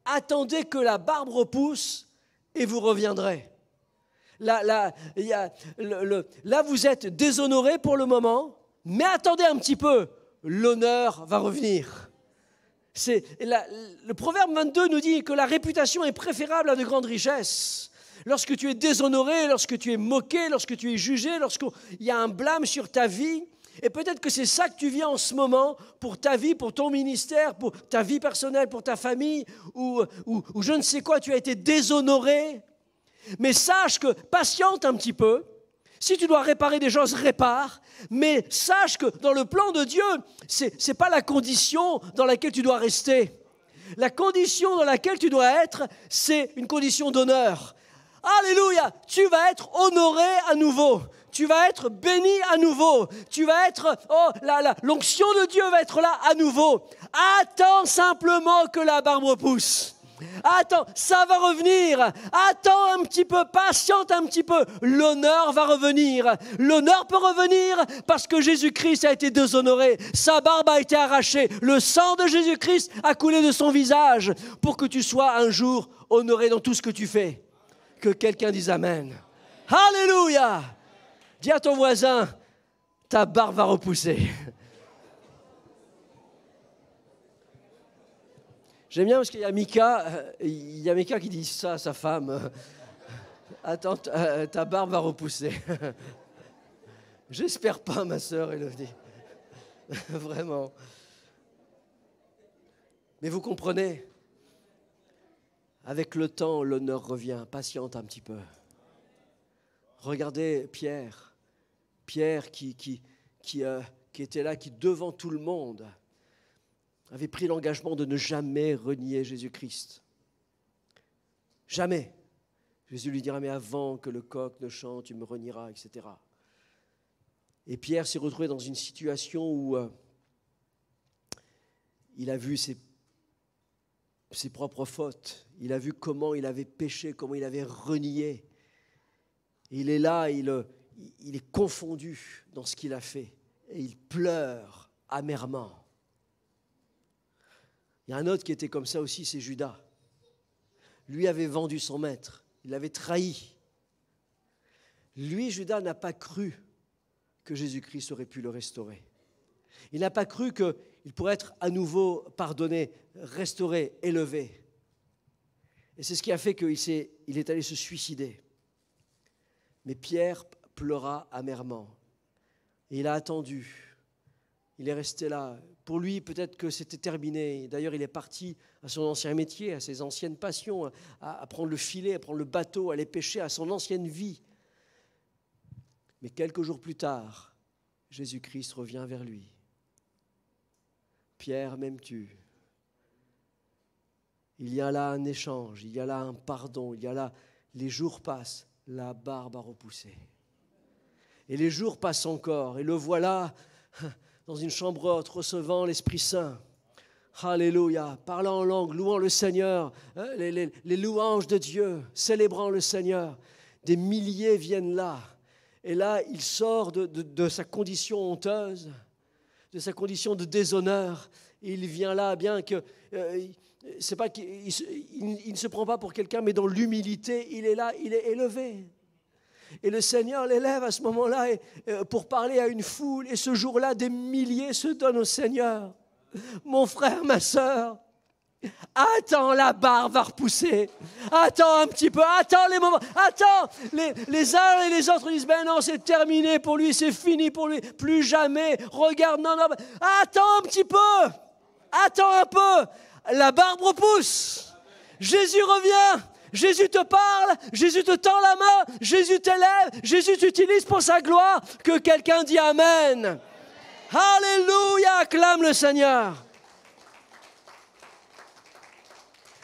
Attendez que la barbe repousse et vous reviendrez. Là, vous êtes déshonorés pour le moment, mais attendez un petit peu, l'honneur va revenir. Le Proverbe 22 nous dit que la réputation est préférable à de grandes richesses. Lorsque tu es déshonoré, lorsque tu es moqué, lorsque tu es jugé, lorsqu'il y a un blâme sur ta vie, et peut-être que c'est ça que tu vis en ce moment pour ta vie, pour ton ministère, pour ta vie personnelle, pour ta famille, ou je ne sais quoi, tu as été déshonoré. Mais sache que, patiente un petit peu, si tu dois réparer des choses, répare, mais sache que dans le plan de Dieu, ce n'est pas la condition dans laquelle tu dois rester. La condition dans laquelle tu dois être, c'est une condition d'honneur. Alléluia, tu vas être honoré à nouveau. Tu vas être béni à nouveau. Tu vas être, l'onction de Dieu va être là à nouveau. Attends simplement que la barbe repousse. Attends, ça va revenir. Attends un petit peu, patiente un petit peu. L'honneur va revenir. L'honneur peut revenir parce que Jésus-Christ a été déshonoré. Sa barbe a été arrachée. Le sang de Jésus-Christ a coulé de son visage pour que tu sois un jour honoré dans tout ce que tu fais. Que quelqu'un dise Amen. Alléluia. Dis à ton voisin, ta barbe va repousser. J'aime bien parce qu'il y a Mika qui dit ça à sa femme. Attends, ta barbe va repousser. J'espère pas, ma sœur Élodie. Vraiment. Mais vous comprenez, avec le temps, l'honneur revient. Patiente un petit peu. Regardez Pierre qui était là, qui devant tout le monde avait pris l'engagement de ne jamais renier Jésus-Christ. Jamais. Jésus lui dira, mais avant que le coq ne chante, tu me renieras, etc. Et Pierre s'est retrouvé dans une situation où il a vu ses propres fautes. Il a vu comment il avait péché, comment il avait renié. Et il est là, il est confondu dans ce qu'il a fait. Et il pleure amèrement. Il y a un autre qui était comme ça aussi, c'est Judas. Lui avait vendu son maître, il l'avait trahi. Lui, Judas, n'a pas cru que Jésus-Christ aurait pu le restaurer. Il n'a pas cru qu'il pourrait être à nouveau pardonné, restauré, élevé. Et c'est ce qui a fait qu'il est allé se suicider. Mais Pierre pleura amèrement. Et il a attendu Il est resté là. Pour lui, peut-être que c'était terminé. D'ailleurs, il est parti à son ancien métier, à ses anciennes passions, à prendre le filet, à prendre le bateau, à aller pêcher, à son ancienne vie. Mais quelques jours plus tard, Jésus-Christ revient vers lui. Pierre, m'aimes-tu? Il y a là un échange, il y a là un pardon, il y a là, les jours passent, la barbe a repoussé. Et les jours passent encore, et le voilà dans une chambre haute, recevant l'Esprit Saint. Alléluia, parlant en langue, louant le Seigneur, les louanges de Dieu, célébrant le Seigneur. Des milliers viennent là. Et là, il sort de sa condition honteuse, de sa condition de déshonneur. Et il vient là, bien que... c'est pas qu'il il ne se prend pas pour quelqu'un, mais dans l'humilité, il est là, il est élevé. Et le Seigneur l'élève à ce moment-là pour parler à une foule. Et ce jour-là, des milliers se donnent au Seigneur. Mon frère, ma sœur, attends, la barre va repousser. Attends un petit peu, attends les moments. Attends, les uns et les autres disent, ben non, c'est terminé pour lui, c'est fini pour lui, plus jamais. Regarde, non, non, attends un petit peu. Attends un peu. La barbe repousse. Jésus revient. Jésus te parle. Jésus te tend la main. Jésus t'élève. Jésus t'utilise pour sa gloire. Que quelqu'un dise Amen. Alléluia. Acclame le Seigneur.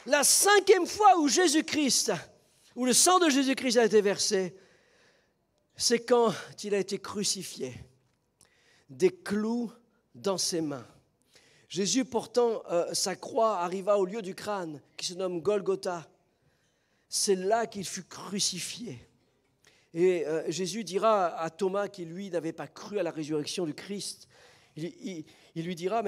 La 5e fois où Jésus-Christ, où le sang de Jésus-Christ a été versé, c'est quand il a été crucifié. Des clous dans ses mains. Jésus, portant sa croix, arriva au lieu du crâne, qui se nomme Golgotha. C'est là qu'il fut crucifié. Et Jésus dira à Thomas, qui lui n'avait pas cru à la résurrection du Christ, il lui dira,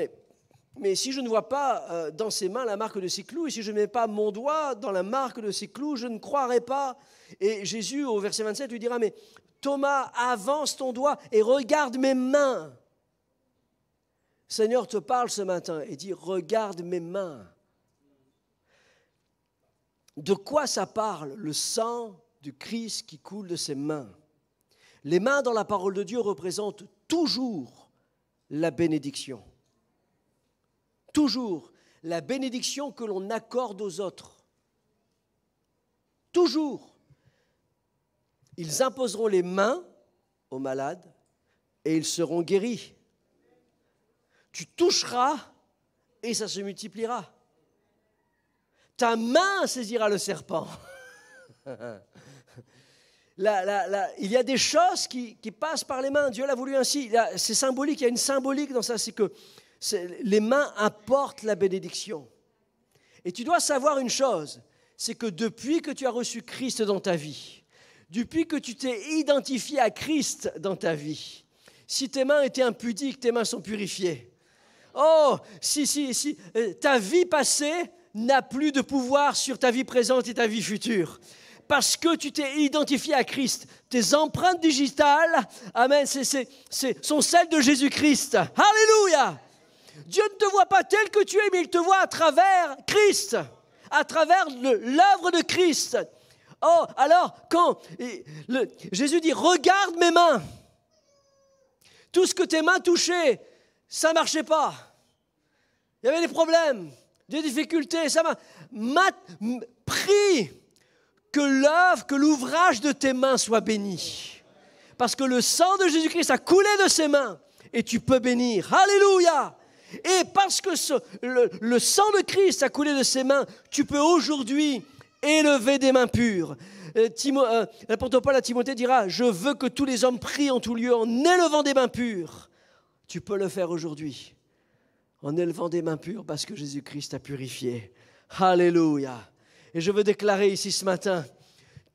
mais si je ne vois pas dans ses mains la marque de ses clous, et si je ne mets pas mon doigt dans la marque de ses clous, je ne croirai pas. Et Jésus, au verset 27, lui dira, mais Thomas, avance ton doigt et regarde mes mains. Le Seigneur te parle ce matin et dit, regarde mes mains. De quoi ça parle? Le sang du Christ qui coule de ses mains. Les mains dans la parole de Dieu représentent toujours la bénédiction. Toujours la bénédiction que l'on accorde aux autres. Toujours. Ils imposeront les mains aux malades et ils seront guéris. Tu toucheras et ça se multipliera. Ta main saisira le serpent. Il y a des choses qui passent par les mains. Dieu l'a voulu ainsi. C'est symbolique, il y a une symbolique dans ça, c'est que les mains apportent la bénédiction. Et tu dois savoir une chose, c'est que depuis que tu as reçu Christ dans ta vie, depuis que tu t'es identifié à Christ dans ta vie, si tes mains étaient impudiques, tes mains sont purifiées. Oh, si, ta vie passée n'a plus de pouvoir sur ta vie présente et ta vie future. Parce que tu t'es identifié à Christ. Tes empreintes digitales, amen, sont celles de Jésus-Christ. Alléluia! Dieu ne te voit pas tel que tu es, mais il te voit à travers Christ, à travers l'œuvre de Christ. Oh, alors, quand Jésus dit, regarde mes mains. Tout ce que tes mains touchaient, ça ne marchait pas. Il y avait des problèmes, des difficultés. Prie que l'ouvrage de tes mains soit béni. Parce que le sang de Jésus-Christ a coulé de ses mains et tu peux bénir. Alléluia! Et parce que le sang de Christ a coulé de ses mains, tu peux aujourd'hui élever des mains pures. L'apôtre Paul à Timothée dira, je veux que tous les hommes prient en tout lieu en élevant des mains pures. Tu peux le faire aujourd'hui en élevant des mains pures parce que Jésus-Christ t'a purifié. Alléluia. Et je veux déclarer ici ce matin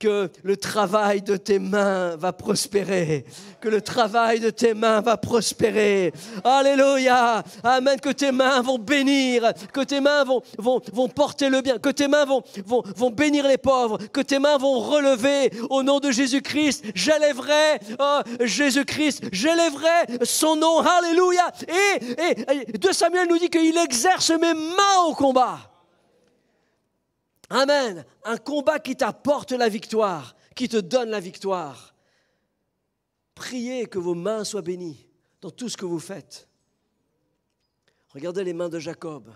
que le travail de tes mains va prospérer. Que le travail de tes mains va prospérer. Alléluia. Amen. Que tes mains vont bénir. Que tes mains vont porter le bien. Que tes mains vont bénir les pauvres. Que tes mains vont relever au nom de Jésus-Christ. J'élèverai Jésus-Christ. J'élèverai son nom. Alléluia. Et 2 Samuel nous dit qu'il exerce mes mains au combat. Amen. Un combat qui t'apporte la victoire, qui te donne la victoire. Priez que vos mains soient bénies dans tout ce que vous faites. Regardez les mains de Jacob.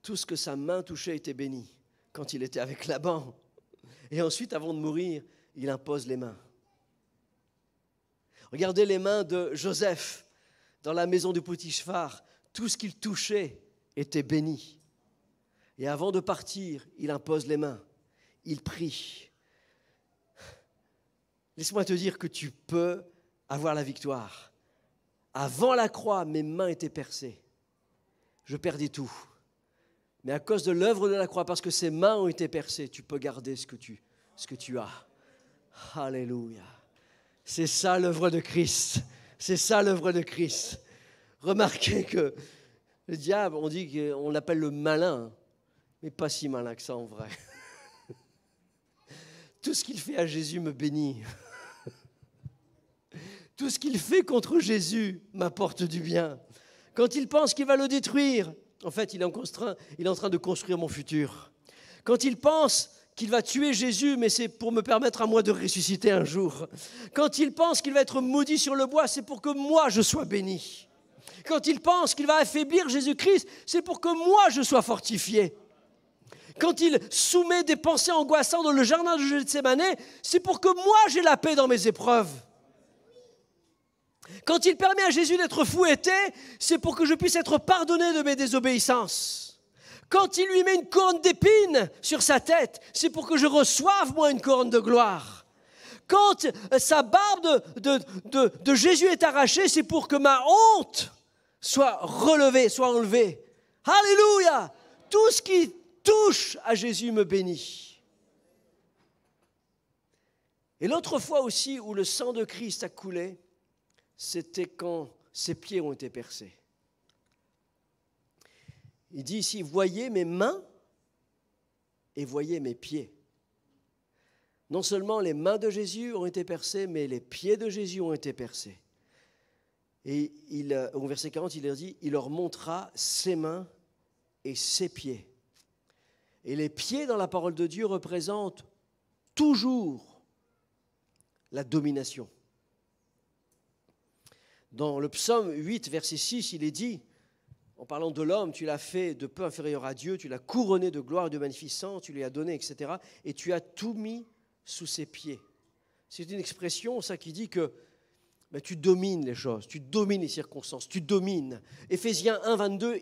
Tout ce que sa main touchait était béni quand il était avec Laban. Et ensuite, avant de mourir, il impose les mains. Regardez les mains de Joseph dans la maison de Potiphar. Tout ce qu'il touchait était béni. Et avant de partir, il impose les mains. Il prie. Laisse-moi te dire que tu peux avoir la victoire. Avant la croix, mes mains étaient percées. Je perdais tout. Mais à cause de l'œuvre de la croix, parce que ses mains ont été percées, tu peux garder ce que tu as. Alléluia. C'est ça l'œuvre de Christ. C'est ça l'œuvre de Christ. Remarquez que le diable, on dit qu'on l'appelle le malin, mais pas si malin que ça en vrai. Tout ce qu'il fait à Jésus me bénit. Tout ce qu'il fait contre Jésus m'apporte du bien. Quand il pense qu'il va le détruire, en fait, il est en train de construire mon futur. Quand il pense qu'il va tuer Jésus, mais c'est pour me permettre à moi de ressusciter un jour. Quand il pense qu'il va être maudit sur le bois, c'est pour que moi je sois béni. Quand il pense qu'il va affaiblir Jésus-Christ, c'est pour que moi je sois fortifié. Quand il soumet des pensées angoissantes dans le jardin de Gethsémane, c'est pour que moi j'ai la paix dans mes épreuves. Quand il permet à Jésus d'être fouetté, c'est pour que je puisse être pardonné de mes désobéissances. Quand il lui met une couronne d'épines sur sa tête, c'est pour que je reçoive, moi, une couronne de gloire. Quand sa barbe de Jésus est arrachée, c'est pour que ma honte soit relevée, soit enlevée. Alléluia! Tout ce qui touche à Jésus me bénit. Et l'autre fois aussi où le sang de Christ a coulé, c'était quand ses pieds ont été percés. Il dit ici, voyez mes mains et voyez mes pieds. Non seulement les mains de Jésus ont été percées, mais les pieds de Jésus ont été percés. Et au verset 40, il leur dit, il leur montra ses mains et ses pieds. Et les pieds dans la parole de Dieu représentent toujours la domination. Dans le psaume 8, verset 6, il est dit, en parlant de l'homme, tu l'as fait de peu inférieur à Dieu, tu l'as couronné de gloire et de magnificence, tu lui as donné, etc. Et tu as tout mis sous ses pieds. C'est une expression, ça, qui dit que tu domines les choses, tu domines les circonstances, tu domines. Éphésiens 1, 22,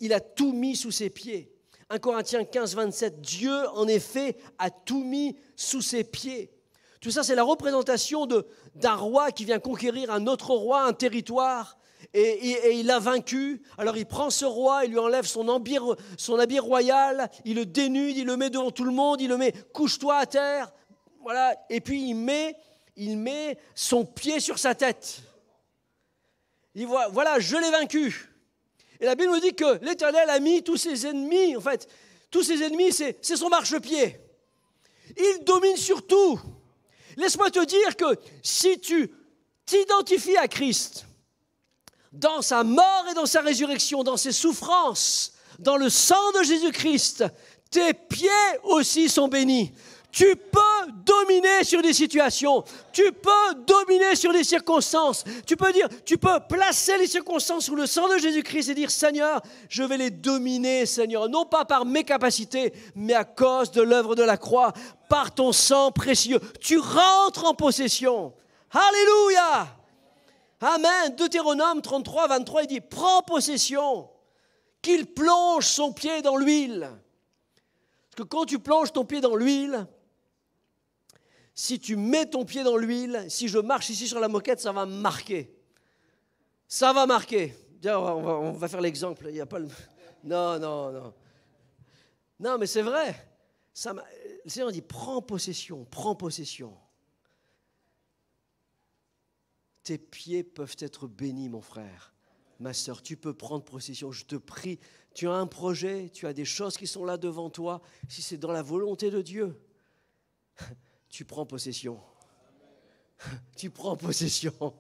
il a tout mis sous ses pieds. 1 Corinthiens 15, 27, Dieu, en effet, a tout mis sous ses pieds. Tout ça, c'est la représentation d'un roi qui vient conquérir un autre roi, un territoire, et il l'a vaincu. Alors il prend ce roi, il lui enlève son habit royal, il le dénude, il le met devant tout le monde, il le met « couche-toi à terre », voilà, et puis il met son pied sur sa tête. Il dit « Voilà, je l'ai vaincu ». Et la Bible nous dit que l'Éternel a mis tous ses ennemis, en fait, tous ses ennemis, c'est son marchepied. Il domine sur tout. Laisse-moi te dire que si tu t'identifies à Christ, dans sa mort et dans sa résurrection, dans ses souffrances, dans le sang de Jésus-Christ, tes pieds aussi sont bénis. Tu peux dominer sur des situations, tu peux dominer sur des circonstances, tu peux placer les circonstances sous le sang de Jésus-Christ et dire, Seigneur, je vais les dominer, Seigneur, non pas par mes capacités, mais à cause de l'œuvre de la croix, par ton sang précieux. Tu rentres en possession. Alléluia! Amen. Deutéronome 33, 23, il dit, prends possession, qu'il plonge son pied dans l'huile. Parce que quand tu plonges ton pied dans l'huile, si tu mets ton pied dans l'huile, si je marche ici sur la moquette, ça va marquer. Ça va marquer. On va faire l'exemple. Il y a pas le... Non. Non, mais c'est vrai. Le Seigneur dit, prends possession, prends possession. Tes pieds peuvent être bénis, mon frère, ma sœur. Tu peux prendre possession. Je te prie. Tu as un projet, tu as des choses qui sont là devant toi. Si c'est dans la volonté de Dieu, tu prends possession. Tu prends possession.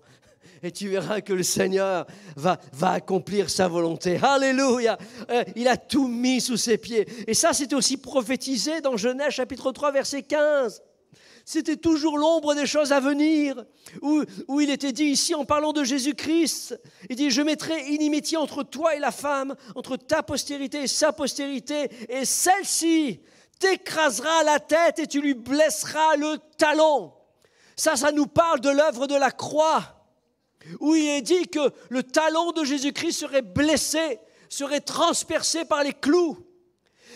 Et tu verras que le Seigneur va accomplir sa volonté. Alléluia. Il a tout mis sous ses pieds. Et ça, c'est aussi prophétisé dans Genèse chapitre 3, verset 15. C'était toujours l'ombre des choses à venir, où il était dit ici, en parlant de Jésus-Christ, il dit, je mettrai inimitié entre toi et la femme, entre ta postérité et sa postérité, et celle-ci t'écrasera la tête et tu lui blesseras le talon. Ça nous parle de l'œuvre de la croix, où il est dit que le talon de Jésus-Christ serait blessé, serait transpercé par les clous.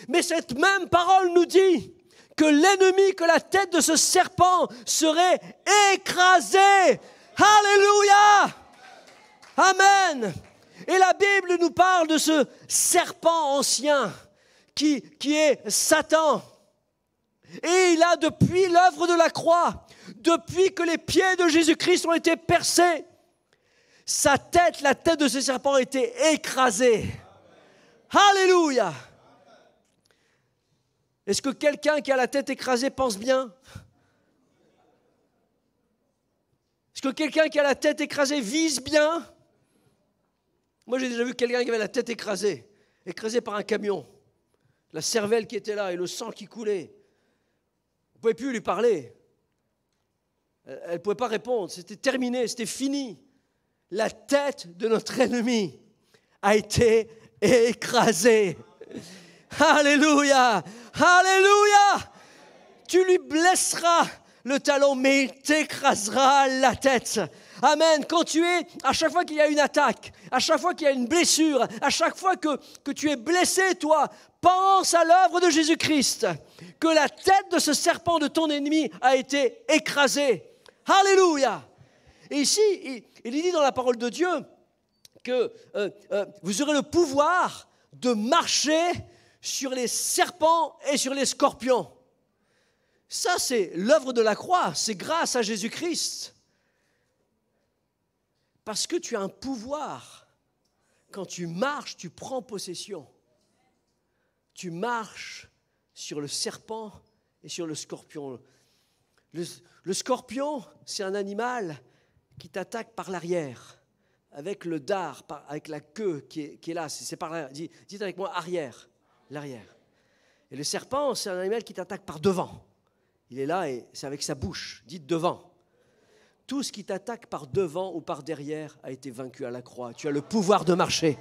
Mais cette même parole nous dit que l'ennemi, que la tête de ce serpent serait écrasée. Alléluia! Amen! Et la Bible nous parle de ce serpent ancien qui est Satan. Et il a, depuis l'œuvre de la croix, depuis que les pieds de Jésus-Christ ont été percés, sa tête, la tête de ce serpent a été écrasée. Alléluia! Est-ce que quelqu'un qui a la tête écrasée pense bien? Est-ce que quelqu'un qui a la tête écrasée vise bien? Moi, j'ai déjà vu quelqu'un qui avait la tête écrasée par un camion. La cervelle qui était là et le sang qui coulait. Vous ne pouvez plus lui parler. Elle ne pouvait pas répondre. C'était terminé, c'était fini. La tête de notre ennemi a été écrasée. Alléluia! Alléluia! Tu lui blesseras le talon, mais il t'écrasera la tête. Amen. Quand à chaque fois qu'il y a une attaque, à chaque fois qu'il y a une blessure, à chaque fois que tu es blessé, toi, pense à l'œuvre de Jésus-Christ, que la tête de ce serpent de ton ennemi a été écrasée. Alléluia! Et ici, il est dit dans la parole de Dieu que vous aurez le pouvoir de marcher sur les serpents et sur les scorpions. Ça, c'est l'œuvre de la croix, c'est grâce à Jésus-Christ. Parce que tu as un pouvoir. Quand tu marches, tu prends possession. Tu marches sur le serpent et sur le scorpion. Le scorpion, c'est un animal qui t'attaque par l'arrière, avec le dard, avec la queue qui est là. C'est par l'arrière. Dites avec moi, arrière. L'arrière. Et le serpent, c'est un animal qui t'attaque par devant. Il est là et c'est avec sa bouche. Dites devant. Tout ce qui t'attaque par devant ou par derrière a été vaincu à la croix. Tu as le pouvoir de marcher.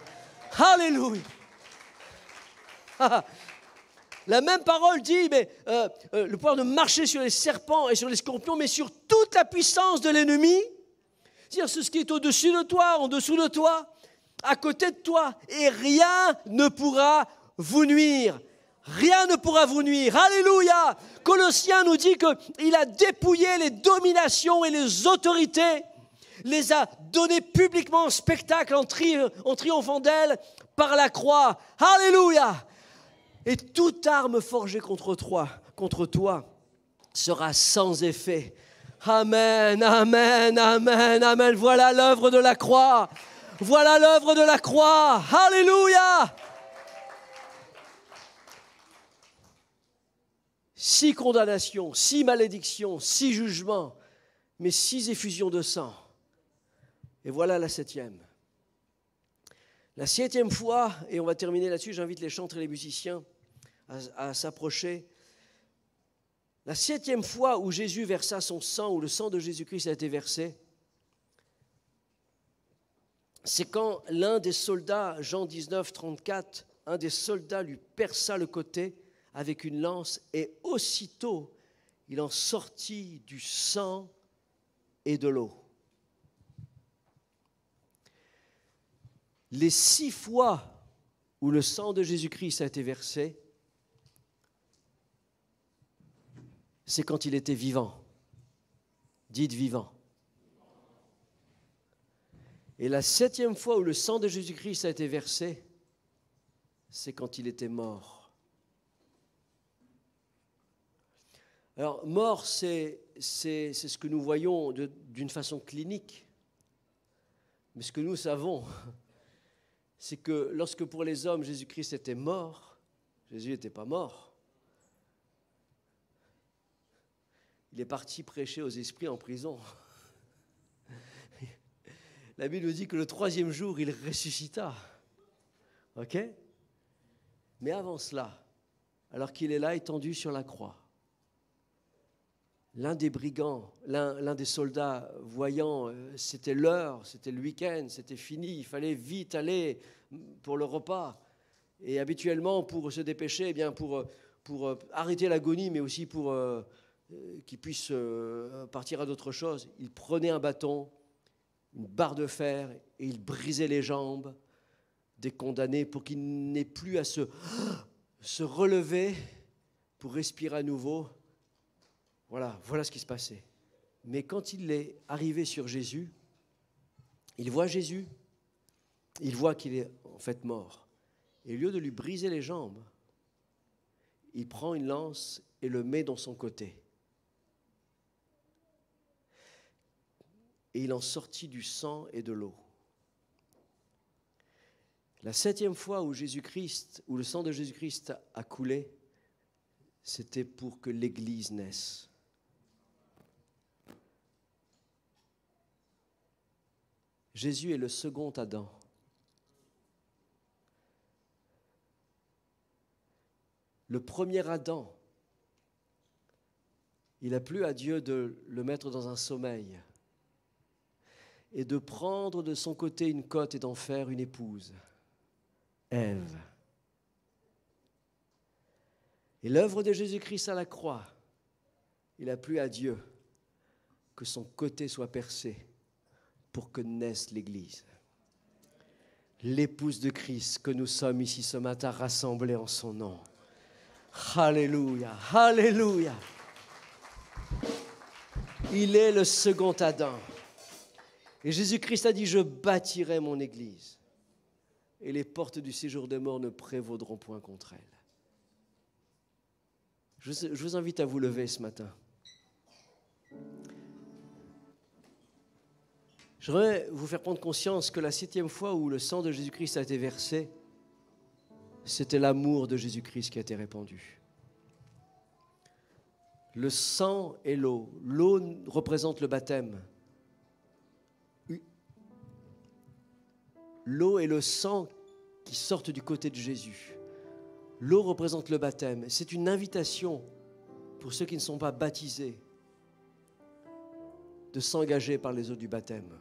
Alléluia. La même parole dit, le pouvoir de marcher sur les serpents et sur les scorpions, mais sur toute la puissance de l'ennemi. C'est-à-dire ce qui est au-dessus de toi, en dessous de toi, à côté de toi. Et rien ne pourra vous nuire. Rien ne pourra vous nuire. Alléluia. Colossiens nous dit qu'il a dépouillé les dominations et les autorités, les a données publiquement en spectacle, en triomphant d'elles par la croix. Alléluia. Et toute arme forgée contre toi sera sans effet. Amen, amen, amen, amen. Voilà l'œuvre de la croix. Voilà l'œuvre de la croix. Alléluia. 6 condamnations, 6 malédictions, 6 jugements, mais 6 effusions de sang. Et voilà la 7e. La 7e fois, et on va terminer là-dessus, j'invite les chantres et les musiciens à s'approcher. La 7e fois où Jésus versa son sang, où le sang de Jésus-Christ a été versé, c'est quand l'un des soldats, Jean 19, 34, un des soldats lui perça le côté avec une lance, et aussitôt, il en sortit du sang et de l'eau. Les 6 fois où le sang de Jésus-Christ a été versé, c'est quand il était vivant. Dites vivant. Et la 7e fois où le sang de Jésus-Christ a été versé, c'est quand il était mort. Alors, mort, c'est ce que nous voyons d'une façon clinique. Mais ce que nous savons, c'est que lorsque pour les hommes, Jésus-Christ était mort, Jésus n'était pas mort. Il est parti prêcher aux esprits en prison. La Bible nous dit que le 3e jour, il ressuscita. OK ? Mais avant cela, alors qu'il est là étendu sur la croix, L'un des brigands, l'un des soldats, voyant, c'était l'heure, c'était le week-end, c'était fini, il fallait vite aller pour le repas. Et habituellement, pour se dépêcher, eh bien pour arrêter l'agonie, mais aussi pour qu'il puisse partir à d'autres choses, il prenait un bâton, une barre de fer, et il brisait les jambes des condamnés pour qu'ils n'aient plus à se relever pour respirer à nouveau. Voilà ce qui se passait. Mais quand il est arrivé sur Jésus, il voit Jésus, il voit qu'il est en fait mort. Et au lieu de lui briser les jambes, il prend une lance et le met dans son côté. Et il en sortit du sang et de l'eau. La 7e fois où le sang de Jésus-Christ a coulé, c'était pour que l'Église naisse. Jésus est le second Adam. Le premier Adam, il a plu à Dieu de le mettre dans un sommeil et de prendre de son côté une cotte et d'en faire une épouse, Ève. Et l'œuvre de Jésus-Christ à la croix, il a plu à Dieu que son côté soit percé pour que naisse l'Église. L'épouse de Christ que nous sommes ici ce matin rassemblés en son nom. Alléluia, alléluia. Il est le second Adam. Et Jésus-Christ a dit, je bâtirai mon Église. Et les portes du séjour des morts ne prévaudront point contre elle. Je vous invite à vous lever ce matin. Je voudrais vous faire prendre conscience que la 7e fois où le sang de Jésus-Christ a été versé, c'était l'amour de Jésus-Christ qui a été répandu. Le sang et l'eau. L'eau représente le baptême. L'eau et le sang qui sortent du côté de Jésus. L'eau représente le baptême. C'est une invitation pour ceux qui ne sont pas baptisés de s'engager par les eaux du baptême.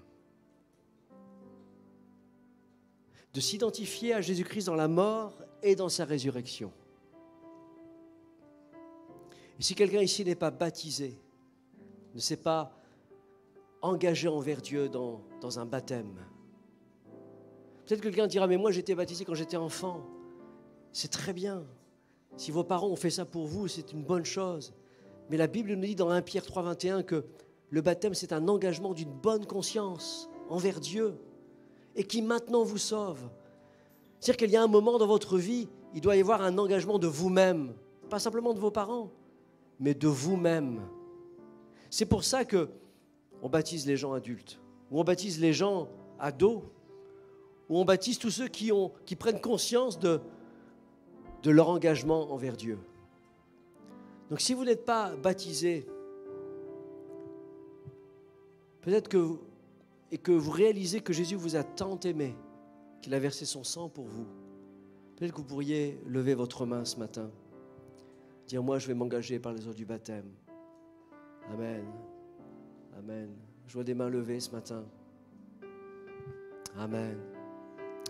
De s'identifier à Jésus-Christ dans la mort et dans sa résurrection. Et si quelqu'un ici n'est pas baptisé, ne s'est pas engagé envers Dieu dans un baptême, peut-être que quelqu'un dira, mais moi j'étais baptisé quand j'étais enfant. C'est très bien. Si vos parents ont fait ça pour vous, c'est une bonne chose. Mais la Bible nous dit dans 1 Pierre 3, 21 que le baptême, c'est un engagement d'une bonne conscience envers Dieu et qui maintenant vous sauve. C'est-à-dire qu'il y a un moment dans votre vie, il doit y avoir un engagement de vous-même, pas simplement de vos parents, mais de vous-même. C'est pour ça qu'on baptise les gens adultes, ou on baptise les gens ados, ou on baptise tous ceux qui prennent conscience de leur engagement envers Dieu. Donc si vous n'êtes pas baptisé, peut-être que vous réalisez que Jésus vous a tant aimé, qu'il a versé son sang pour vous, peut-être que vous pourriez lever votre main ce matin, dire, moi je vais m'engager par les eaux du baptême. Amen. Amen. Je vois des mains levées ce matin. Amen.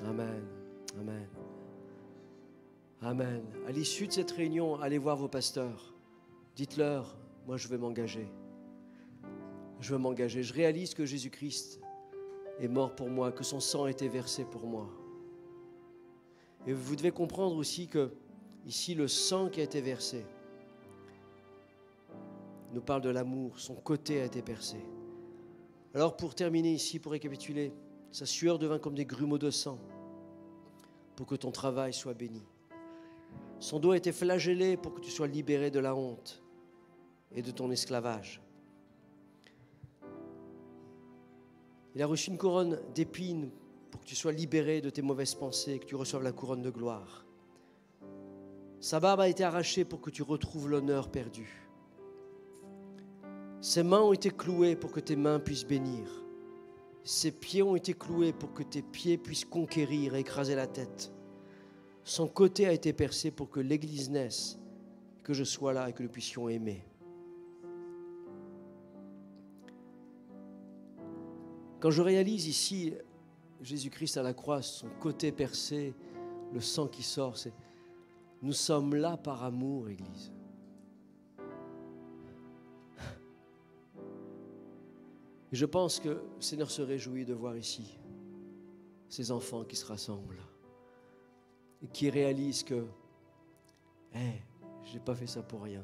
Amen. Amen. Amen. À l'issue de cette réunion, allez voir vos pasteurs. Dites-leur, moi je veux m'engager. Je veux m'engager. Je réalise que Jésus-Christ est mort pour moi, que son sang a été versé pour moi. Et vous devez comprendre aussi que ici, le sang qui a été versé nous parle de l'amour. Son côté a été percé. Alors pour terminer ici, pour récapituler, sa sueur devint comme des grumeaux de sang pour que ton travail soit béni. Son dos a été flagellé pour que tu sois libéré de la honte et de ton esclavage. Il a reçu une couronne d'épines pour que tu sois libéré de tes mauvaises pensées et que tu reçoives la couronne de gloire. Sa barbe a été arrachée pour que tu retrouves l'honneur perdu. Ses mains ont été clouées pour que tes mains puissent bénir. Ses pieds ont été cloués pour que tes pieds puissent conquérir et écraser la tête. Son côté a été percé pour que l'Église naisse, que je sois là et que nous puissions aimer. Quand je réalise ici Jésus-Christ à la croix, son côté percé, le sang qui sort, nous sommes là par amour, Église. Et je pense que le Seigneur se réjouit de voir ici ces enfants qui se rassemblent et qui réalisent que je n'ai pas fait ça pour rien.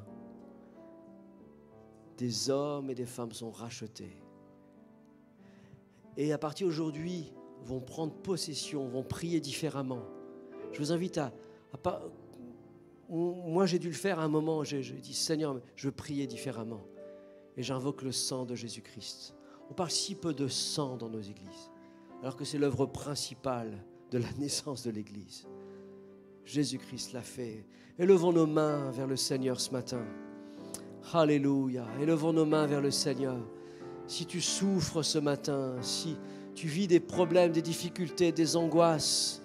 Des hommes et des femmes sont rachetés. Et à partir d'aujourd'hui, vont prendre possession, vont prier différemment. Je vous invite moi, j'ai dû le faire à un moment. J'ai dit, Seigneur, je veux prier différemment. Et j'invoque le sang de Jésus-Christ. On parle si peu de sang dans nos églises, alors que c'est l'œuvre principale de la naissance de l'Église. Jésus-Christ l'a fait. Élevons nos mains vers le Seigneur ce matin. Alléluia. Élevons nos mains vers le Seigneur. Si tu souffres ce matin, si tu vis des problèmes, des difficultés, des angoisses,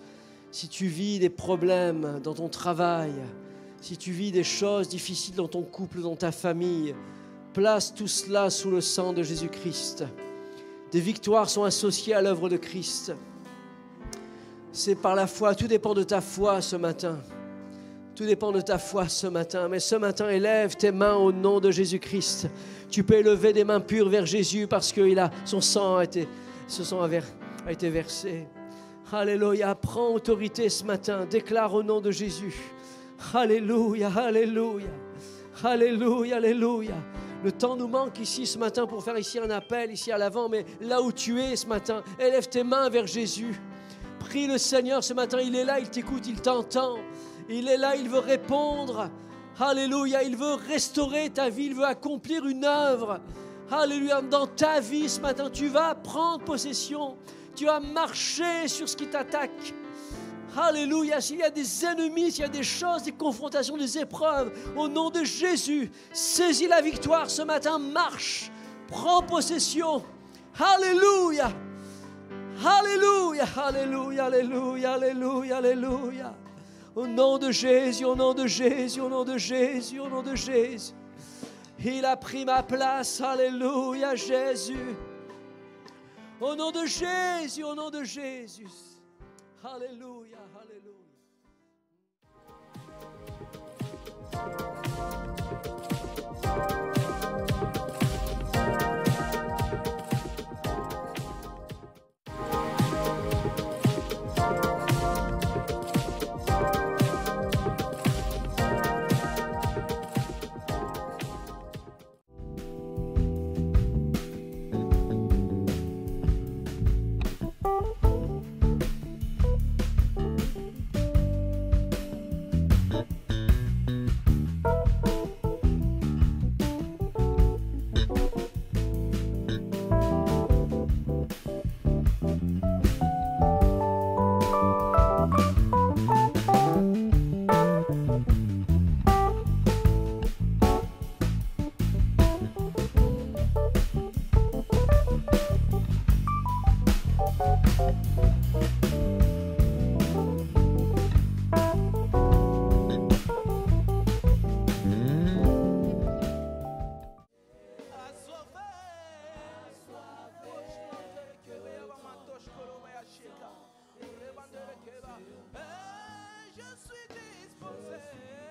si tu vis des problèmes dans ton travail, si tu vis des choses difficiles dans ton couple, dans ta famille, place tout cela sous le sang de Jésus-Christ. Des victoires sont associées à l'œuvre de Christ. C'est par la foi, tout dépend de ta foi ce matin. Tout dépend de ta foi ce matin. Mais ce matin, élève tes mains au nom de Jésus-Christ. Tu peux élever des mains pures vers Jésus parce que son sang a été versé. Alléluia. Prends autorité ce matin. Déclare au nom de Jésus. Alléluia, alléluia. Alléluia, alléluia. Le temps nous manque ici ce matin pour faire ici un appel, ici à l'avant. Mais là où tu es ce matin, élève tes mains vers Jésus. Prie le Seigneur ce matin. Il est là, il t'écoute, il t'entend. Il est là, il veut répondre. Alléluia, il veut restaurer ta vie, il veut accomplir une œuvre. Alléluia, dans ta vie ce matin, tu vas prendre possession. Tu vas marcher sur ce qui t'attaque. Alléluia, s'il y a des ennemis, s'il y a des choses, des confrontations, des épreuves, au nom de Jésus, saisis la victoire ce matin, marche, prends possession. Alléluia, alléluia, alléluia, alléluia, alléluia, alléluia. Au nom de Jésus, au nom de Jésus, au nom de Jésus, au nom de Jésus. Il a pris ma place, alléluia, Jésus. Au nom de Jésus, au nom de Jésus. Alléluia, alléluia. Je suis disposé.